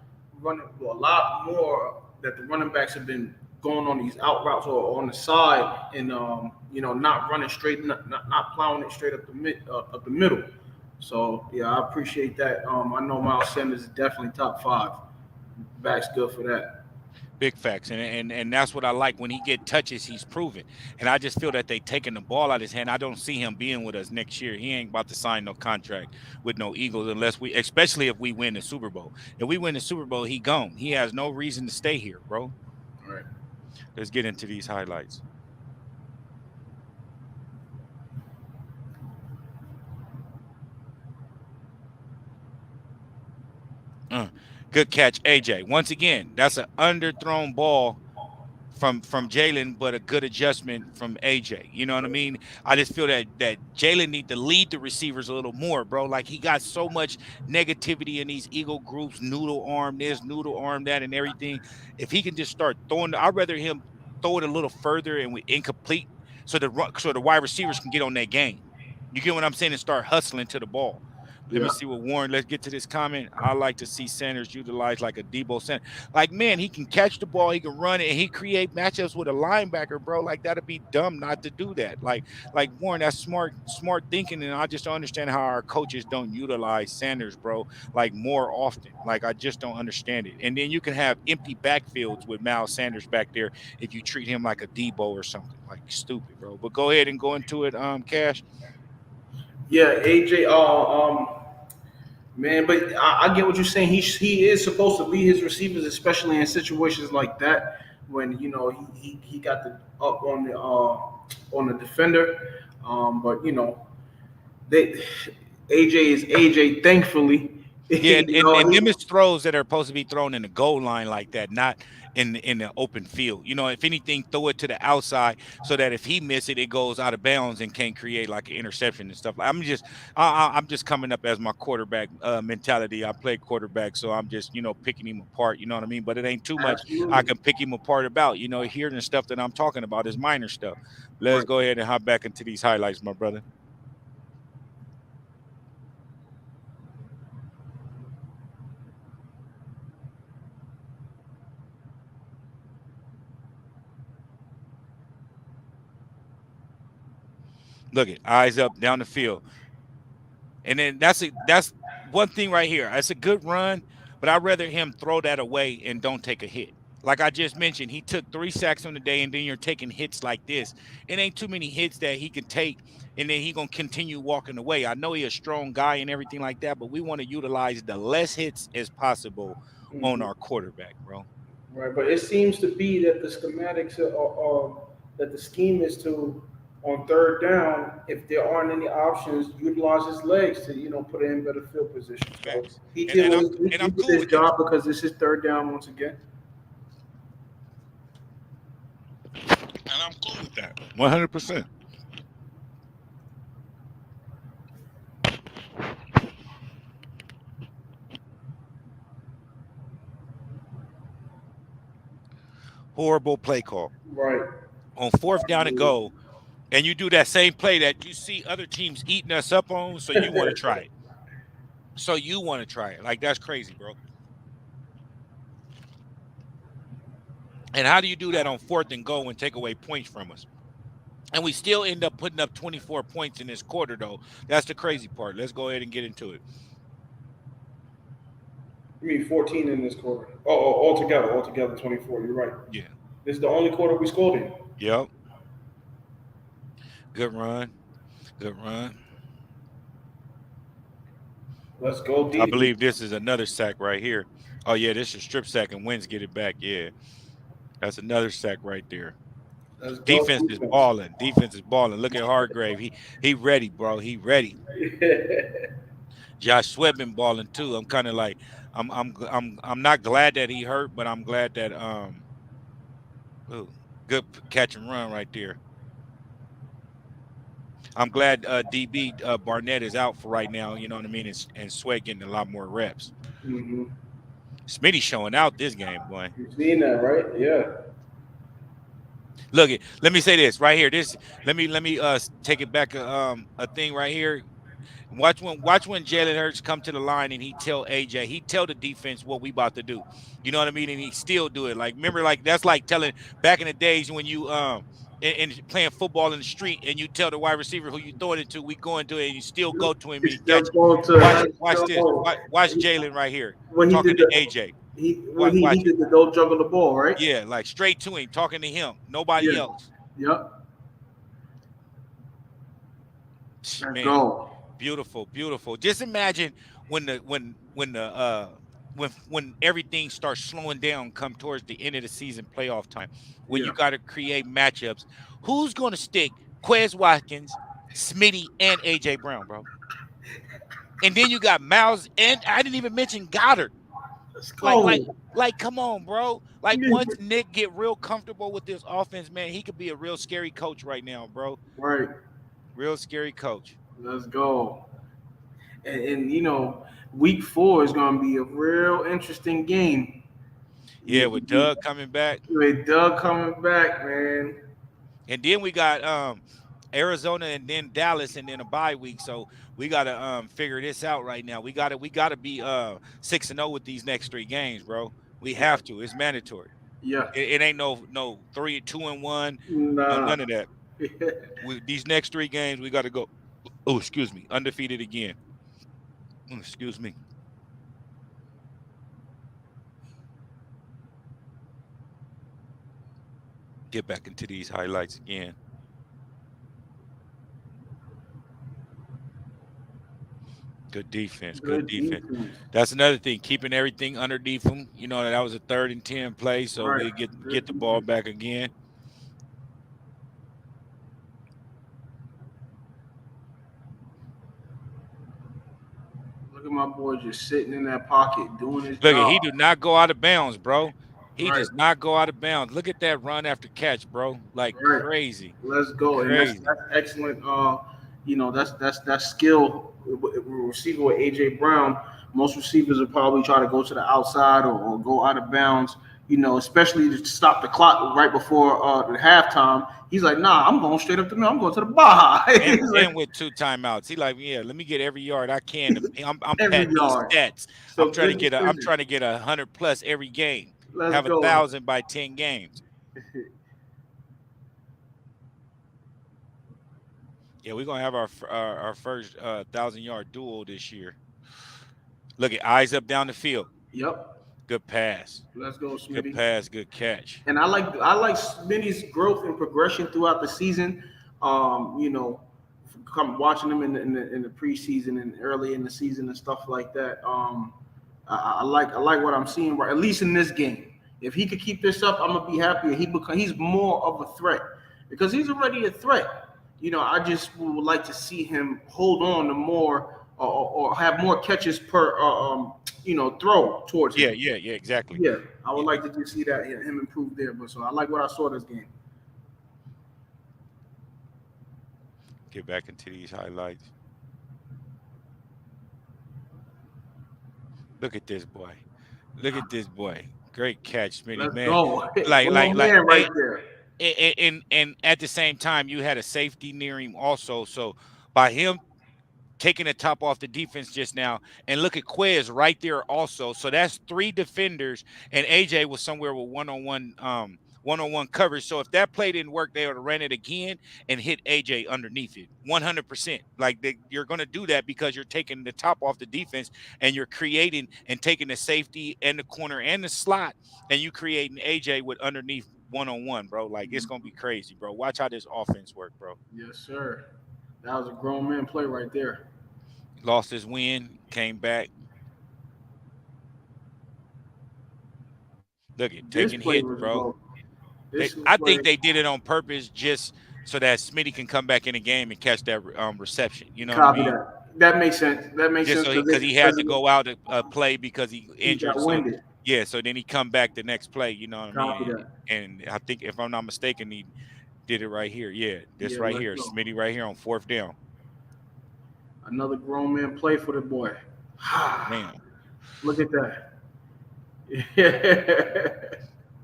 more that the running backs have been going on these out routes or on the side and not running straight, not plowing it straight up the middle. So yeah, I appreciate that. I know Miles Sanders is definitely top five. Back's good for that. Big facts, and that's what I like. When he get touches, he's proven. And I just feel that they taking the ball out of his hand. I don't see him being with us next year. He ain't about to sign no contract with no Eagles unless we, especially if we win the Super Bowl. If we win the Super Bowl, he gone. He has no reason to stay here, bro. All right. Let's get into these highlights. Uh, Good catch, AJ. Once again, that's an underthrown ball from Jalen, but a good adjustment from AJ. You know what I mean? I just feel that Jalen need to lead the receivers a little more, bro. Like he got so much negativity in these Eagle groups, noodle arm this, noodle arm that, and everything. If he can just start throwing, I'd rather him throw it a little further and with incomplete, so the wide receivers can get on that game. You get what I'm saying? And start hustling to the ball. Let me Yeah. see what Warren. Let's get to this comment. I like to see Sanders utilized like a Debo Sanders. Like, man, he can catch the ball, he can run it, and he create matchups with a linebacker, bro. Like, that'd be dumb not to do that. Like Warren, that's smart thinking, and I just don't understand how our coaches don't utilize Sanders, bro, like more often. Like, I just don't understand it. And then you can have empty backfields with Miles Sanders back there if you treat him like a Debo or something. Like, stupid, bro. But go ahead and go into it, Cash. Yeah, AJ. Man, but I get what you're saying. He is supposed to lead his receivers, especially in situations like that when he got the up on the defender. But they AJ is AJ. Thankfully, Yeah, and, you and, know and them he, is throws that are supposed to be thrown in the goal line like that, not in the open field. You know, if anything, throw it to the outside so that if he miss it, it goes out of bounds and can create like an interception and stuff. I'm just coming up as my quarterback mentality. I play quarterback, so I'm just picking him apart. You know what I mean? But it ain't too much I absolutely can pick him apart about. Here the stuff that I'm talking about is minor stuff. Let's right. go ahead and hop back into these highlights, my brother. Look it, eyes up down the field. And then that's one thing right here. It's a good run, but I'd rather him throw that away and don't take a hit. Like I just mentioned, he took 3 sacks on the day, and then you're taking hits like this. It ain't too many hits that he can take, and then he gonna continue walking away. I know he's a strong guy and everything like that, but we want to utilize the less hits as possible on Mhm. our quarterback, bro. Right, but it seems to be that the schematics that the scheme is to on third down, if there aren't any options, utilize his legs to put it in better field position. So Facts. he And did and what I'm he, and he I'm did cool his with this. job because this is third down once again. And I'm cool with that. 100%. Horrible play call. Right. On fourth down and go, and you do that same play that you see other teams eating us up on, so you want to try it. So you want to try it. Like that's crazy, bro. And how do you do that on fourth and go and take away points from us? And we still end up putting up 24 points in this quarter, though. That's the crazy part. Let's go ahead and get into it. You mean 14 in this quarter? Oh, altogether 24. You're right. Yeah. This is the only quarter we scored in. Yep. Good run. Good run. Let's go, I DB. believe this is another sack right here. Oh, yeah, this is strip sack and Wins get it back. Yeah. That's another sack right there. Let's go, Defense is defense. balling. Defense is balling. Look at Hargrave. He ready, bro. He ready. Josh Sweat been balling too. I'm kind of like I'm not glad that he hurt, but I'm glad that ooh, good catch and run right there. I'm glad DB Barnett is out for right now. You know what I mean? And Sweat getting a lot more reps. Mm-hmm. Smitty showing out this game, boy. You've seen that, right? Yeah. Look it. Let me say this right here. This let me take it back a thing right here. Watch when Jalen Hurts come to the line and he tell AJ, he tell the defense what we about to do. You know what I mean? And he still do it. Like remember, like that's like telling back in the days when you and playing football in the street, and you tell the wide receiver who you throwing it to, we going to it, and you still go to him and He's he still catch it. going to Watch this. Watch Jalen right here when he talking did to the AJ. when he Watch it. did the don't juggle the ball, right? Yeah, like straight to him, talking to him, nobody Yeah. else. Yep. Let's Man, go. beautiful, beautiful. Just imagine when everything starts slowing down, come towards the end of the season, playoff time, when Yeah. you got to create matchups. Who's going to stick Quez Watkins, Smitty, and AJ Brown, bro? And then you got Miles, and I didn't even mention Goddard. Let's go. Like, come on, bro. Like, Yeah. once Nick get real comfortable with this offense, man, he could be a real scary coach right now, bro. Right. Real scary coach. Let's go. And you know, week 4 is gonna be a real interesting game. Yeah, with Doug coming back. With Doug coming back, man. And then we got Arizona and then Dallas and then a bye week. So we gotta figure this out right now. We gotta be 6-0 with these next 3 games, bro. We have to. It's mandatory. Yeah. It ain't no 2-1. Nah. None of that. With these next 3 games, we gotta go. Oh, excuse me, undefeated again. Excuse me. Get back into these highlights again. Good defense. Good defense. That's another thing, keeping everything underneath them. You know, that was a 3rd and 10 play, so Right. we get the ball back again. Look at my boy just sitting in that pocket doing his Look, job. he do not go out of bounds, bro. He Right. does not go out of bounds. Look at that run after catch, bro. Like Right. crazy. Let's go. Crazy. And that's excellent. You know, that's skill. Receiver with AJ Brown. Most receivers will probably try to go to the outside or go out of bounds. You know, especially to stop the clock right before the halftime. He's like, nah, I'm going straight up to me. I'm going to the bar. And with 2 timeouts, he like, yeah, let me get every yard I can. I'm Every patting these yard. stats. So I'm trying to good get 100 plus every game. Let's Have go. 1,000 by 10 games. Yeah, we're gonna have our first 1,000-yard duel this year. Look at eyes up down the field. Yep. Good pass. Let's go, Smitty. Good pass. Good catch. And I like Smitty's growth and progression throughout the season. You know, come watching him in the preseason and early in the season and stuff like that. I like what I'm seeing, right, at least in this game. If he could keep this up, I'm gonna be happy. He's more of a threat because he's already a threat. You know, I just would like to see him hold on to more or have more catches per throw towards him. Yeah, exactly. Yeah, I would like to just see that him improve there. But so I like what I saw this game. Get back into these highlights. Look at this boy. Look at this boy. Great catch, Smitty, Let's man. go. Like right there. And at the same time, you had a safety near him also. So by him taking the top off the defense just now, and look at Quez right there also. So that's 3 defenders, and AJ was somewhere with one-on-one coverage. So if that play didn't work, they would have ran it again and hit AJ underneath it 100%. Like you're going to do that because you're taking the top off the defense and you're creating and taking the safety and the corner and the slot, and you creating AJ with underneath one-on-one, bro. Like, it's going to be crazy, bro. Watch how this offense work, bro. Yes, sir. That was a grown man play right there. Lost his win, came back. Look at taking hits, bro. I think they did it on purpose just so that Smitty can come back in the game and catch that reception. You know what I mean? That makes sense. That makes just sense. Because he had to go out to play because he injured. Winded. Yeah, so then he come back the next play. You know what I mean? That. And I think, if I'm not mistaken, he did it right here. Yeah, this right here. Go. Smitty right here on 4th down. Another grown man play for the boy. Man. Look at that.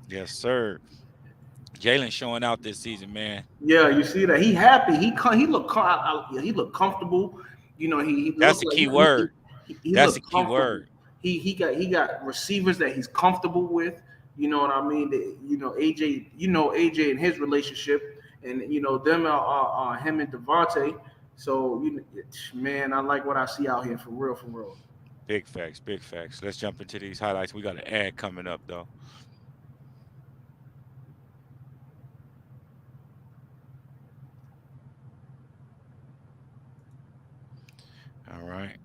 Yes, sir. Jalen showing out this season, man. Yeah, you see that he happy. He looked comfortable. You know, he that's the key word. That's the key word. He got receivers that he's comfortable with. You know what I mean? AJ and his relationship. and them are him and Devontae. So man, I like what I see out here for real, for real. Big facts, big facts. Let's jump into these highlights. We got an ad coming up though. All right.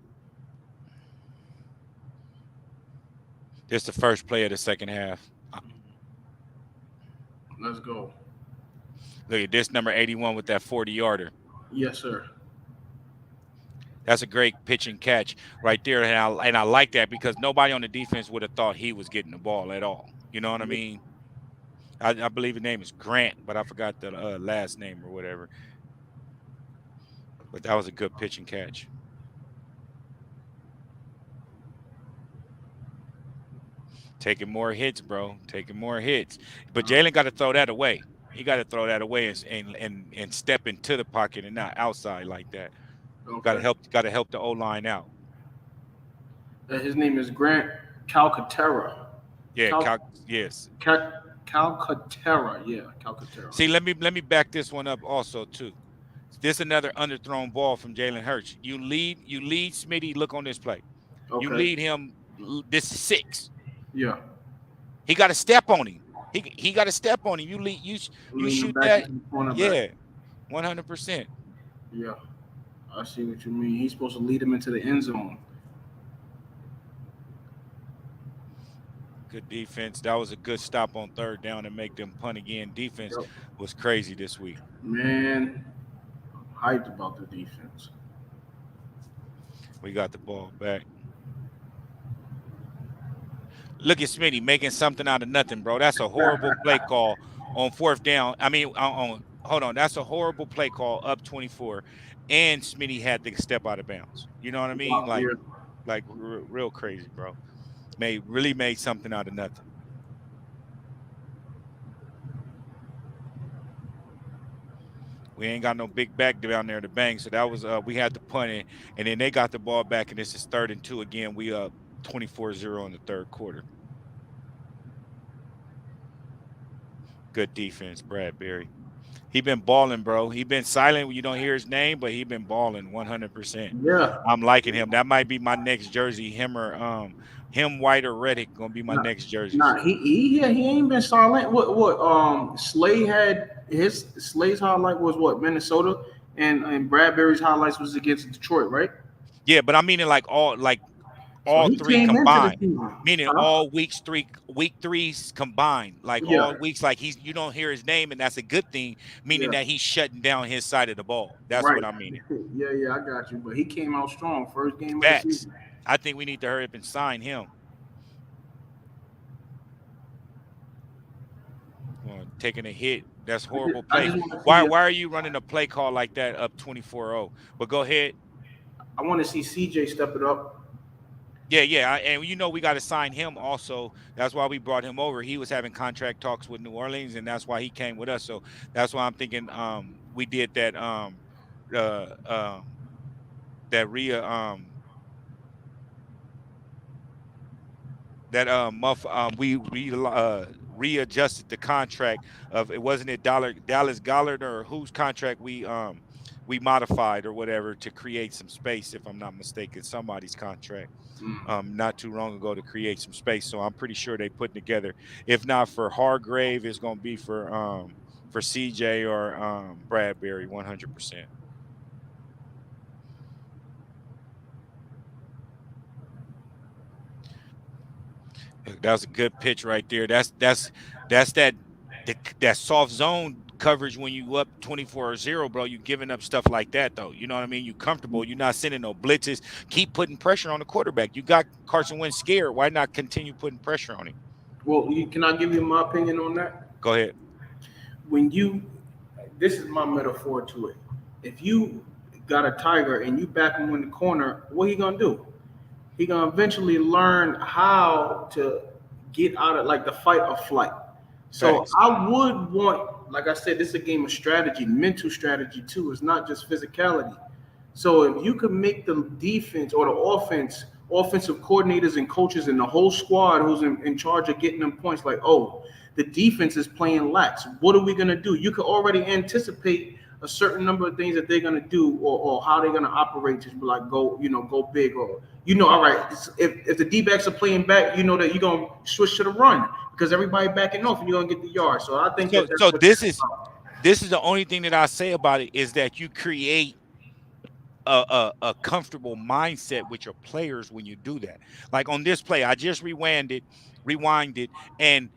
This is the first play of the second half. Let's go. Look at this number 81 with that 40-yarder. Yes, sir. That's a great pitch and catch right there. And I like that because nobody on the defense would have thought he was getting the ball at all. You know what I mean? I believe his name is Grant, but I forgot the last name or whatever. But that was a good pitch and catch. Taking more hits, bro. Taking more hits. But Jalen got to throw that away. He got to throw that away and step into the pocket and not outside like that. Okay. Got to help the O-line out. His name is Grant Calcaterra. Yeah, yes. Calcaterra. Yeah, Calcaterra. See, let me back this one up also too. This another underthrown ball from Jalen Hurts. You lead Smitty. Look on this play. Okay. You lead him. This is 6. Yeah. He got to step on him. He got to step on him. You lead. You shoot that. Yeah, 100%. Yeah. I see what you mean. He's supposed to lead him into the end zone. Good defense. That was a good stop on third down and make them punt again. Defense was crazy this week. Man, I'm hyped about the defense. We got the ball back. Look at Smitty making something out of nothing, bro. That's a horrible play call on fourth down. I mean, hold on. That's a horrible play call up 24. And Smitty had to step out of bounds. You know what I mean? Like real crazy, bro. Really made something out of nothing. We ain't got no big back down there to bang, so that was we had to punt it, and then they got the ball back, and this is 3rd and 2 again. We up 24-0 in the third quarter. Good defense, Bradbury. He been balling, bro. He been silent when you don't hear his name, but he been balling 100%. Yeah, I'm liking him. That might be my next jersey. Him, White, or Reddick gonna be my next jersey. Nah, he ain't been silent. What Slay had Slay's highlight was what, Minnesota, and Bradbury's highlights was against Detroit, right? Yeah, but I mean it like all three combined, meaning all week threes combined, like all weeks. Like you don't hear his name, and that's a good thing, meaning that he's shutting down his side of the ball. That's what I mean. Yeah, I got you. But he came out strong first game of the season. I think we need to hurry up and sign him. Taking a hit. That's horrible play. Why are you running a play call like that up 24-0? But go ahead. I want to see CJ step it up. Yeah, and we got to sign him also. That's why we brought him over. He was having contract talks with New Orleans, and that's why he came with us. So that's why I'm thinking we did that we readjusted the contract of it wasn't it Dallas Goedert or whose contract we modified or whatever to create some space, if I'm not mistaken, somebody's contract not too long ago to create some space. So I'm pretty sure they put together, if not for Hargrave, it's going to be for CJ or Bradbury 100%. That was a good pitch right there. That's that soft zone coverage when you up 24-0, bro. You giving up stuff like that, though. You know what I mean? You comfortable. You're not sending no blitzes. Keep putting pressure on the quarterback. You got Carson Wentz scared. Why not continue putting pressure on him? Well, can I give you my opinion on that? Go ahead. This is my metaphor to it. If you got a tiger and you back him in the corner, what he gonna do? He gonna eventually learn how to get out of like the fight or flight. So thanks. I would want, like I said, this is a game of strategy, mental strategy too. It's not just physicality. So if you could make the defense or the offensive coordinators and coaches and the whole squad who's in charge of getting them points, like, oh, the defense is playing lax. What are we going to do? You could already anticipate a certain number of things that they're going to do, or how they're going to operate. Just be like, go big, or all right. If the D-backs are playing back, you know that you're going to switch to the run because everybody backing off and you're going to get the yard. So I think So that's so what this is the only thing that I say about it is that you create a comfortable mindset with your players when you do that. Like on this play, I just rewinded, and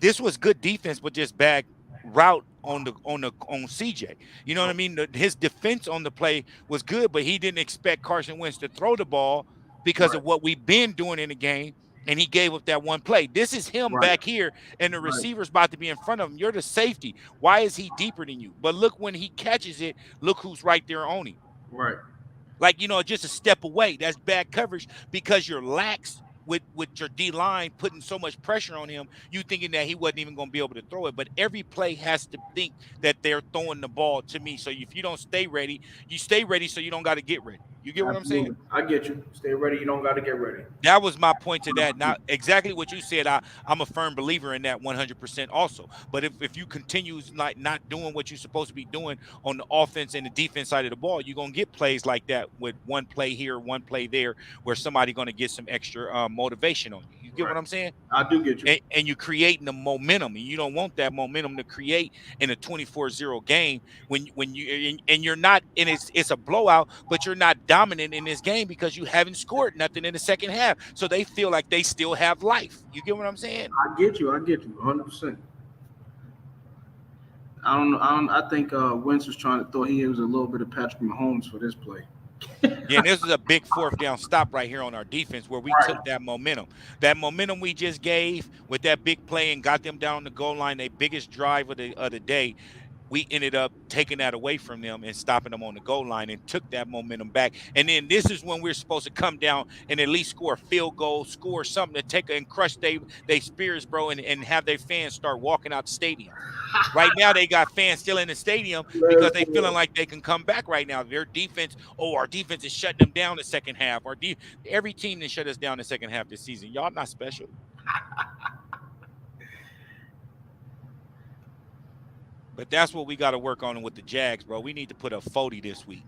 this was good defense, but just bad route on CJ. You know what I mean? His defense on the play was good, but he didn't expect Carson Wentz to throw the ball because right, of what we've been doing in the game. And he gave up that one play. This is him right, back here, and the right, receiver's about to be in front of him. You're the safety. Why is he deeper than you? But look, when he catches it, look who's right there on him. right. Like, just a step away. That's bad coverage because you're lax with your D line putting so much pressure on him. You thinking that he wasn't even going to be able to throw it. But every play has to think that they're throwing the ball to me. So if you don't stay ready, you stay ready so you don't got to get ready. You get what I'm saying? Absolutely. I get you. Stay ready. You don't got to get ready. That was my point to that. Now, exactly what you said, I'm a firm believer in that 100% also. But if you continue like not doing what you're supposed to be doing on the offense and the defense side of the ball, you're going to get plays like that with one play here, one play there, where somebody going to get some extra motivation on you. You get Right. what I'm saying? I do get you. And you're creating the momentum, and you don't want that momentum to create in a 24-0 game when you and you're not, and it's a blowout, but you're not dominant in this game because you haven't scored nothing in the second half. So they feel like they still have life. You get what I'm saying? I get you. 100%. I don't know. I think Wentz was trying to throw. He was a little bit of Patrick Mahomes for this play. Yeah, and this is a big fourth down stop right here on our defense where we Right. took that momentum. That momentum we just gave with that big play and got them down the goal line, their biggest drive of the day. We ended up taking that away from them and stopping them on the goal line and took that momentum back. And then this is when we're supposed to come down and at least score a field goal, score something to take and crush they spirits, bro, and have their fans start walking out the stadium. Right now, they got fans still in the stadium because they feeling like they can come back right now. Their defense, our defense is shutting them down the second half. Every team that shut us down the second half this season. Y'all not special. But that's what we got to work on with the Jags, bro. We need to put a 40 this week.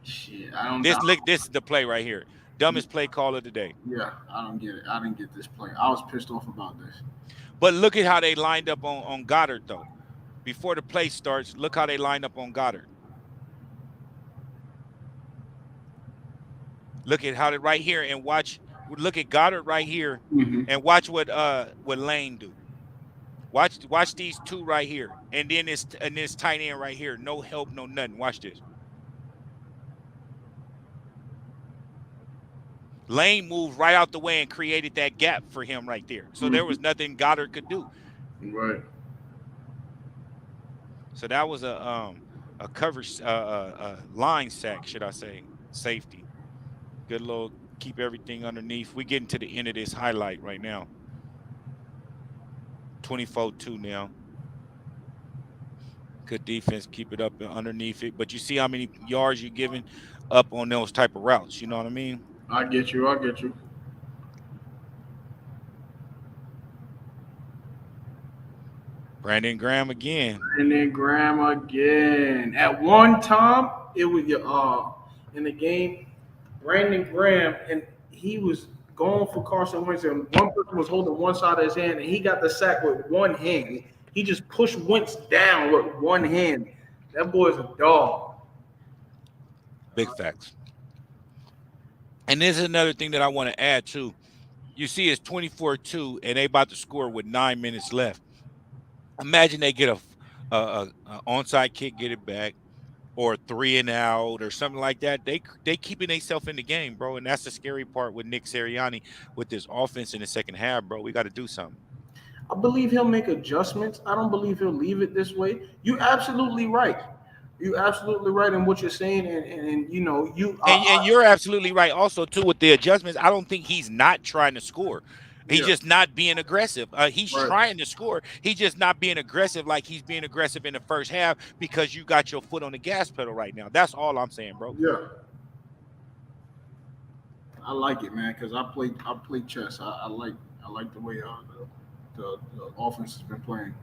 Shit, I don't. This is the play right here. Dumbest play call of the day. Yeah, I don't get it. I didn't get this play. I was pissed off about this. But look at how they lined up on Goddard, though. Before the play starts, look how they lined up on Goddard. Look at how they right here and watch. Look at Goddard right here and watch what Lane do. Watch these two right here, and then this tight end right here. No help, no nothing. Watch this. Lane moved right out the way and created that gap for him right there. So there was nothing Goddard could do. Right. So that was a coverage line sack, should I say, safety. Good little keep everything underneath. We getting to the end of this highlight right now. 24-2 now. Good defense, keep it up underneath it. But you see how many yards you're giving up on those type of routes. You know what I mean? I get you. Brandon Graham again. At one time, it was in the game, Brandon Graham, and he was going for Carson Wentz, and one person was holding one side of his hand, and he got the sack with one hand. He just pushed Wentz down with one hand. That boy's a dog. Big facts. And this is another thing that I want to add too. You see it's 24-2, and they about to score with 9 minutes left. Imagine they get a onside kick, get it back, or 3 and out, or something like that. They keeping themselves in the game, bro. And that's the scary part with Nick Sirianni with this offense in the second half, bro. We got to do something. I believe he'll make adjustments. I don't believe he'll leave it this way. You're absolutely right. You're absolutely right in what you're saying, and you know and you're absolutely right also too with the adjustments. I don't think he's not trying to score. He's just not being aggressive. He's trying to score. He's just not being aggressive like he's being aggressive in the first half because you got your foot on the gas pedal right now. That's all I'm saying, bro. Yeah. I like it, man, because I play chess. I like the way the offense has been playing.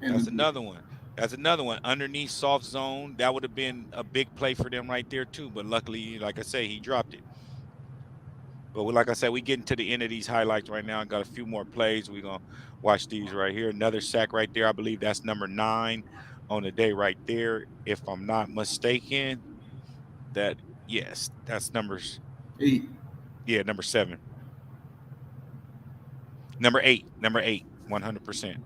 That's another one. That's another one. Underneath soft zone, that would have been a big play for them right there too. But luckily, like I say, he dropped it. But like I said, we getting to the end of these highlights right now. I got a few more plays. We're gonna watch these right here. Another sack right there. I believe that's number 9 on the day right there. If I'm not mistaken, that yes, that's numbers. 8. Yeah, number 7. Number 8. Number 8. 100%.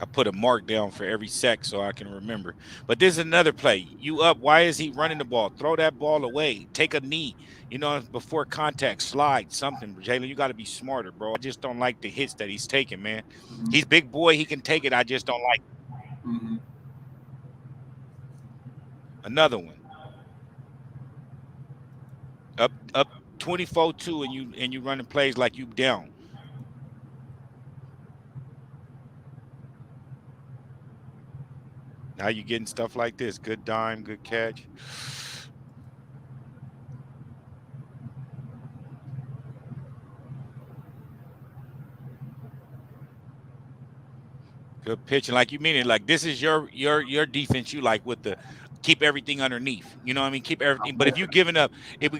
I put a mark down for every sack so I can remember. But this is another play. You up. Why is he running the ball? Throw that ball away. Take a knee. Before contact, slide, something. Jalen, you got to be smarter, bro. I just don't like the hits that he's taking, man. Mm-hmm. He's big boy. He can take it. I just don't like it. Mm-hmm. Another one. Up 24-2 and you running plays like you down. Now you getting stuff like this. Good dime, good catch. Good pitching, like you mean it. Like this is your defense. You like with the keep everything underneath. You know what I mean? Keep everything. But if you giving up, if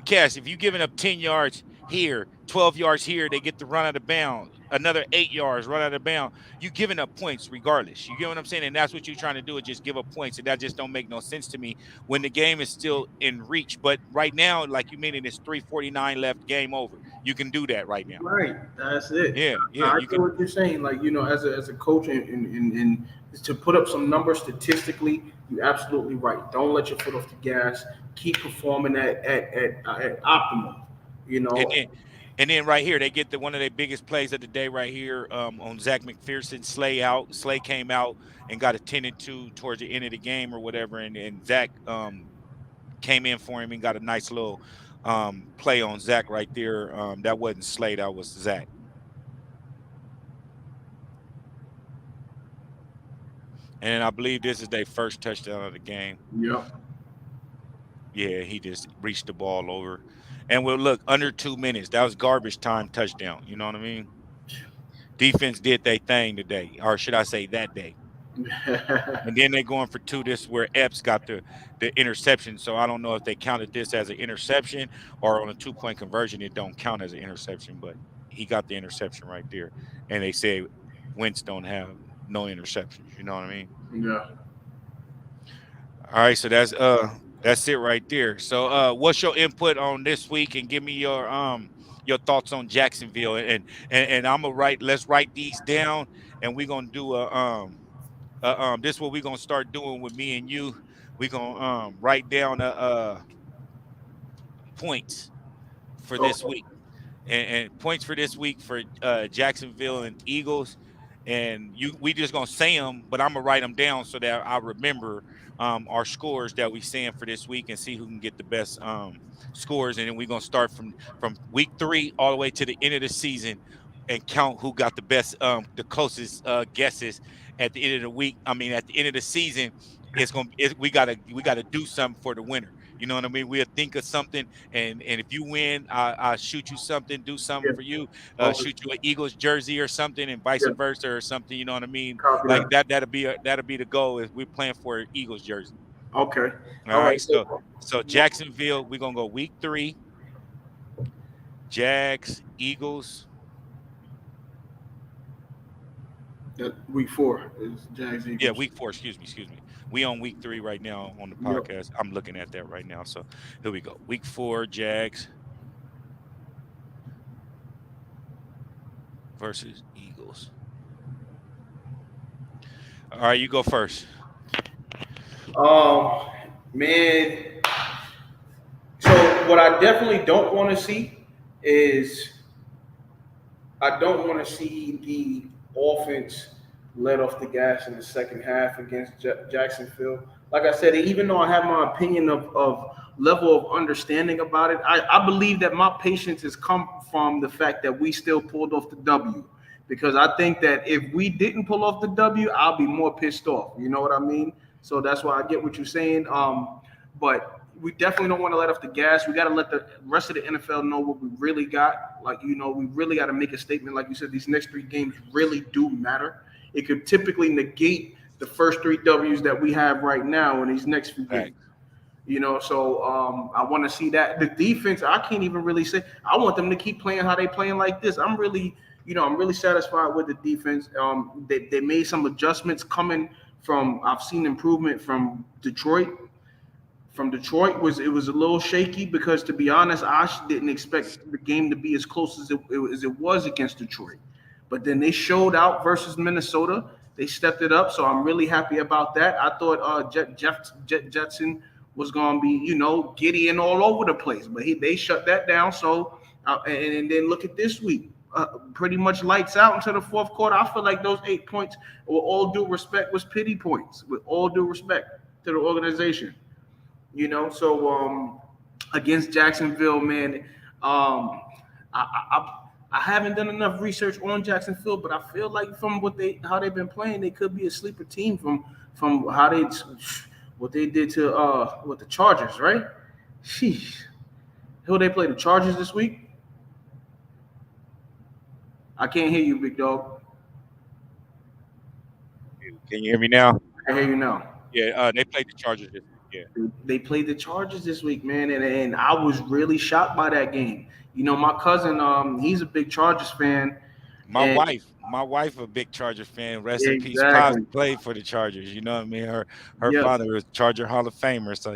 you giving up 10 yards here, 12 yards here, they get to run out of bounds. Another 8 yards, run out of bounds. You giving up points regardless. You get what I'm saying? And that's what you're trying to do is just give up points. And that just don't make no sense to me when the game is still in reach. But right now, like you mean it, it's 3:49 left, game over. You can do that right now. Right, that's it. Yeah. I get what you're saying. Like, as a coach and to put up some numbers statistically, you're absolutely right. Don't let your foot off the gas. Keep performing at optimum. And then right here, they get one of their biggest plays of the day right here on Zach McPherson. Slay came out and got a 10-2 towards the end of the game or whatever. And Zach came in for him and got a nice little play on Zach right there. That wasn't Slay, that was Zach. And I believe this is their first touchdown of the game. Yep. Yeah, he just reached the ball over. And we'll look under 2 minutes. That was garbage time touchdown. You know what I mean? Defense did their thing today, or should I say that day. And then they're going for 2. This is where Epps got the interception. So I don't know if they counted this as an interception or on a 2-point conversion. It don't count as an interception, but he got the interception right there. And they say Wentz don't have no interceptions. You know what I mean? Yeah. All right, so that's it right there. So what's your input on this week, and give me your thoughts on Jacksonville, and I'm gonna let's write these down, and we're gonna do this is what we're gonna start doing with me and you. We're gonna write down points for this week, and points for this week for Jacksonville and Eagles. And we just gonna say them, but I'm gonna write them down so that I remember our scores that we saying for this week and see who can get the best scores. And then we're gonna start from week 3 all the way to the end of the season and count who got the best, the closest guesses at the end of the week. I mean, at the end of the season, we gotta do something for the winner. You know what I mean? We'll think of something, and if you win, I'll shoot you something, do something for you, shoot you an Eagles jersey or something, and vice versa or something. You know what I mean? Like that'll be the goal, is we're playing for an Eagles jersey. Okay. All right. So Jacksonville, we're gonna go week 3. Jags, Eagles. Week 4 is Jags, Eagles. Yeah, week 4. Excuse me. We on week 3 right now on the podcast. Yep. I'm looking at that right now. So here we go. Week 4, Jags versus Eagles. All right, you go first. Man. So what I definitely don't want to see is I don't want to see the offense let off the gas in the second half against Jacksonville. Like I said, even though I have my opinion of level of understanding about it, I believe that my patience has come from the fact that we still pulled off the W. Because I think that if we didn't pull off the W, I'll be more pissed off. You know what I mean? So that's why I get what you're saying. But we definitely don't want to let off the gas. We got to let the rest of the NFL know what we really got. Like, we really got to make a statement. Like you said, these next 3 games really do matter. It could typically negate the first 3 W's that we have right now in these next few games. So I want to see that. The defense, I can't even really say. I want them to keep playing how they playing like this. I'm really satisfied with the defense. They made some adjustments coming from. I've seen improvement from Detroit. It was a little shaky because, to be honest, I didn't expect the game to be as close as it was against Detroit. But then they showed out versus Minnesota. They stepped it up, so I'm really happy about that. I thought Jetson was going to be, giddy and all over the place, but they shut that down. So, and then look at this week. Pretty much lights out until the fourth quarter. I feel like those 8 points, with all due respect, was pity points. With all due respect to the organization. So against Jacksonville, man, I haven't done enough research on Jacksonville, but I feel like from how they've been playing, they could be a sleeper team from what they did to with the Chargers, right? Sheesh. Who they play? The Chargers this week? I can't hear you, big dog. Can you hear me now? I hear you now. Yeah, they played the Chargers this week. Yeah. They played the Chargers this week, man, and I was really shocked by that game. My cousin, he's a big Chargers fan. My wife, a big Chargers fan. Rest in peace. Pops played for the Chargers. You know what I mean? Her father was Charger Hall of Famer. So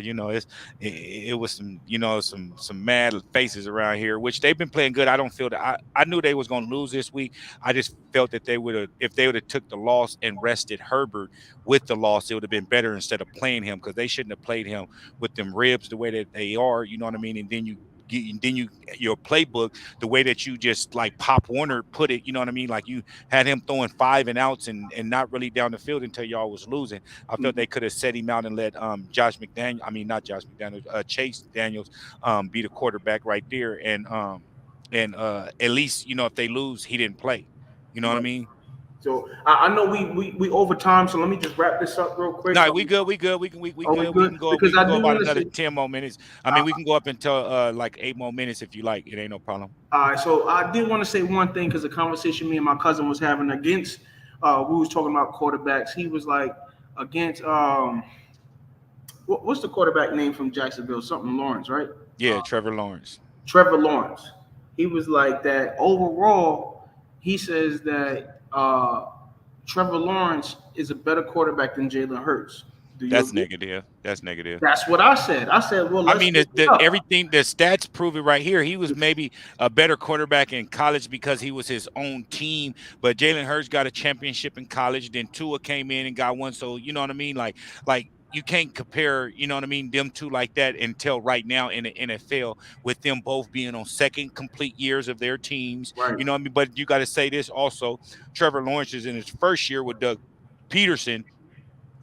it was some mad faces around here, which they've been playing good. I don't feel that I knew they was going to lose this week. I just felt that if they would have took the loss and rested Herbert with the loss, it would have been better instead of playing him, because they shouldn't have played him with them ribs the way that they are. You know what I mean? And then your playbook, the way that you just like Pop Warner put it, you know what I mean? Like you had him throwing 5 and outs and not really down the field until y'all was losing. I felt they could have set him out and let Chase Daniels be the quarterback right there, and at least if they lose, he didn't play. You know what I mean? So I know we over time, so let me just wrap this up real quick. No, we good. We good. We can go about another 10 more minutes. I mean, we can go up until like 8 more minutes if you like. It ain't no problem. All right. So I did want to say one thing, because the conversation me and my cousin was having against, we was talking about quarterbacks. He was like against what's the quarterback name from Jacksonville? Something Lawrence, right? Yeah, Trevor Lawrence. Trevor Lawrence. He was like that. Overall, he says that Trevor Lawrence is a better quarterback than Jalen Hurts. That's negative. That's negative. That's what I said. I said, well, I mean, everything, the stats prove it right here. He was maybe a better quarterback in college because he was his own team, but Jalen Hurts got a championship in college. Then Tua came in and got one. So you know what I mean? Like you can't compare, you know what I mean, them two like that until right now in the NFL, with them both being on second complete years of their teams. Right. You know what I mean? But you got to say this also: Trevor Lawrence is in his first year with Doug Peterson.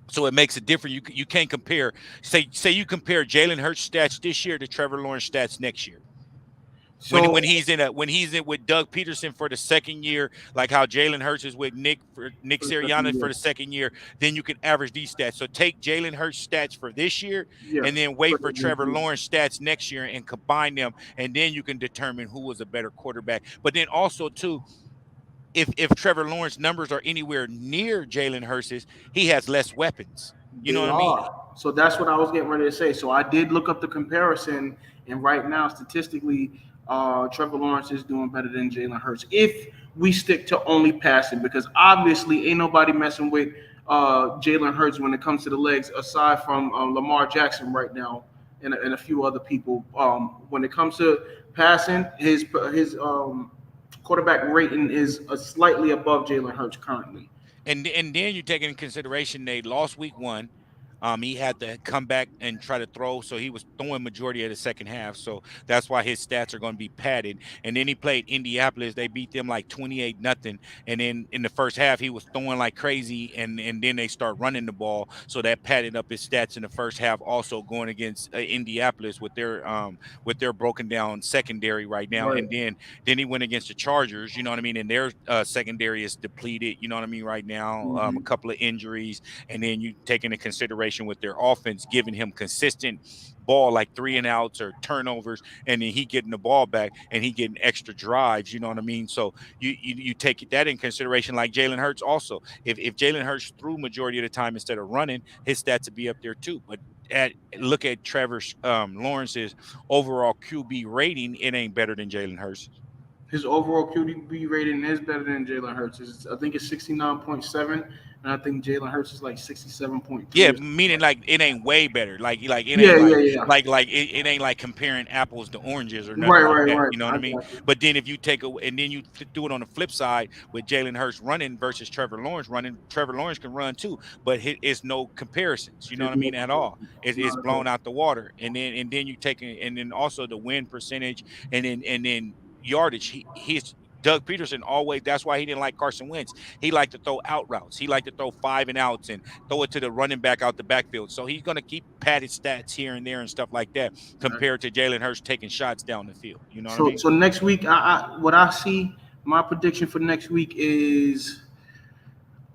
So it makes it different. You can't compare. Say you compare Jalen Hurts stats this year to Trevor Lawrence stats next year. So when he's in with Doug Peterson for the second year, like how Jalen Hurts is with Nick Sirianni for the second year, then you can average these stats. So take Jalen Hurts stats for this year, and then wait for Trevor Lawrence stats next year and combine them, and then you can determine who was a better quarterback. But then also too, if Trevor Lawrence numbers are anywhere near Jalen Hurts's, he has less weapons. You know what I mean? So that's what I was getting ready to say. So I did look up the comparison, and right now, statistically, Trevor Lawrence is doing better than Jalen Hurts if we stick to only passing, because obviously ain't nobody messing with Jalen Hurts when it comes to the legs, aside from Lamar Jackson right now and a few other people. When it comes to passing, his quarterback rating is slightly above Jalen Hurts currently. And then you take into consideration they lost week 1. He had to come back and try to throw, so he was throwing majority of the second half. So that's why his stats are going to be padded. And then he played Indianapolis. They beat them like 28-0. And then in the first half, he was throwing like crazy, and then they start running the ball. So that padded up his stats in the first half. Also going against Indianapolis with their broken down secondary right now. Right. And then he went against the Chargers. You know what I mean? And their secondary is depleted. You know what I mean? Right now, a couple of injuries, and then you take into consideration situation with their offense, giving him consistent ball like 3-and-outs or turnovers, and then he getting the ball back and he getting extra drives. You know what I mean? So you take that in consideration. Like Jalen Hurts also, if Jalen Hurts threw majority of the time instead of running, his stats would be up there too. But look at Trevor Lawrence's overall QB rating; it ain't better than Jalen Hurts. His overall QB rating is better than Jalen Hurts. I think it's 69.7, and I think Jalen Hurts is like 67.3. Yeah, meaning like it ain't way better. Like it Yeah, ain't yeah, like yeah. it ain't like comparing apples to oranges or Right, nothing like right, that. right. You know what I I mean? got you. But then if you take and then you do it on the flip side with Jalen Hurts running versus Trevor Lawrence running, Trevor Lawrence can run too, but it's no comparisons. You know what I mean at all. It's Not at all. blown out the water. And then you take and then also the win percentage and then yardage. He's Doug Peterson always. That's why he didn't like Carson Wentz. He liked to throw out routes. He liked to throw 5-and-outs and throw it to the running back out the backfield. So he's going to keep padded stats here and there and stuff like that compared to Jalen Hurts taking shots down the field. You know what I So mean? so next week, what I see, my prediction for next week is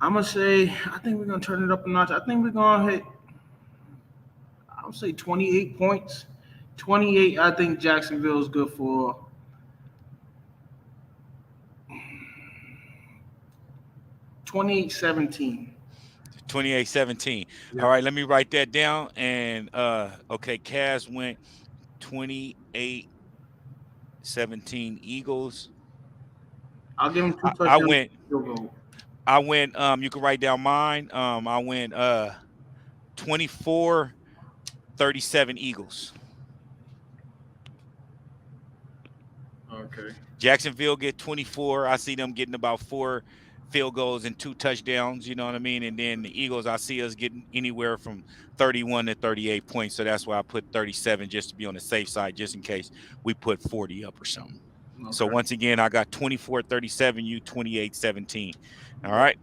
I'm gonna say I think we're gonna turn it up a notch. I think we're gonna hit. I'll say 28 points. 28. I think Jacksonville is good for 28-17. 28-17. Yeah. All right, let me write that down. And okay, Cavs went 28-17 Eagles. I'll give him two I touchdowns. went Field goal. you can write down mine. I went 24-37 Eagles. Okay. Jacksonville get 24. I see them getting about 4 field goals and 2 touchdowns. You know what I mean? And then the Eagles, I see us getting anywhere from 31 to 38 points. So that's why I put 37 just to be on the safe side, just in case we put 40 up or something. Okay. So once again, I got 24-37, you 28-17. All right.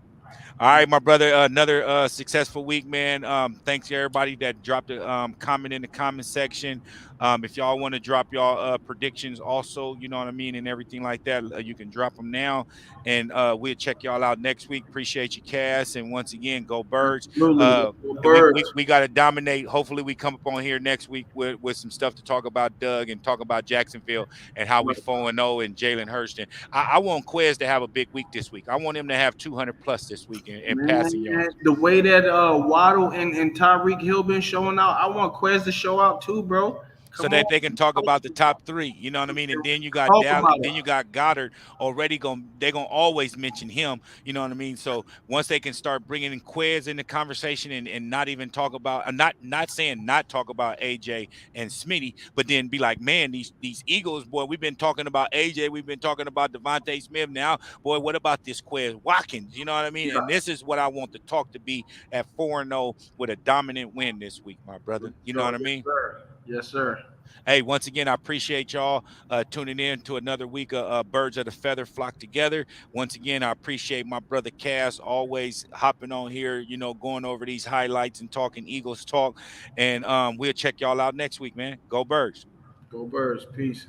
All right, my brother. Another successful week, man. Thanks to everybody that dropped a comment in the comment section. If y'all want to drop y'all predictions, also, you know what I mean, and everything like that, you can drop them now, and we'll check y'all out next week. Appreciate you, Cass, and once again, go Birds. Absolutely. Uh, Go we Birds. we, we got to dominate. Hopefully, we come up on here next week with some stuff to talk about Doug and talk about Jacksonville and how we 4-0 and Jalen Hurst. And I want Quez to have a big week this week. I want him to have 200 plus this week in passing yards. The way that Waddle and Tyreek Hill been showing out, I want Quez to show out too, bro. So Come that on. they can talk about the top 3, you know what I mean? And then you got Talk Dallas, about then it. you got Goddard already they're gonna always mention him, you know what I mean? So once they can start bringing in Quez in the conversation and not even talk about, not saying not talk about AJ and Smitty, but then be like, man, these Eagles, boy, we've been talking about AJ, we've been talking about Devontae Smith. Now, boy, what about this Quez Watkins? You know what I mean? Yeah. And this is what I want the talk to be at 4-0 with a dominant win this week, my brother. You know what I mean? Yes, sir. Yes, sir. Hey, once again, I appreciate y'all tuning in to another week of Birds of the Feather Flock Together. Once again, I appreciate my brother Cass always hopping on here, you know, going over these highlights and talking Eagles talk. And we'll check y'all out next week, man. Go Birds. Go Birds. Peace.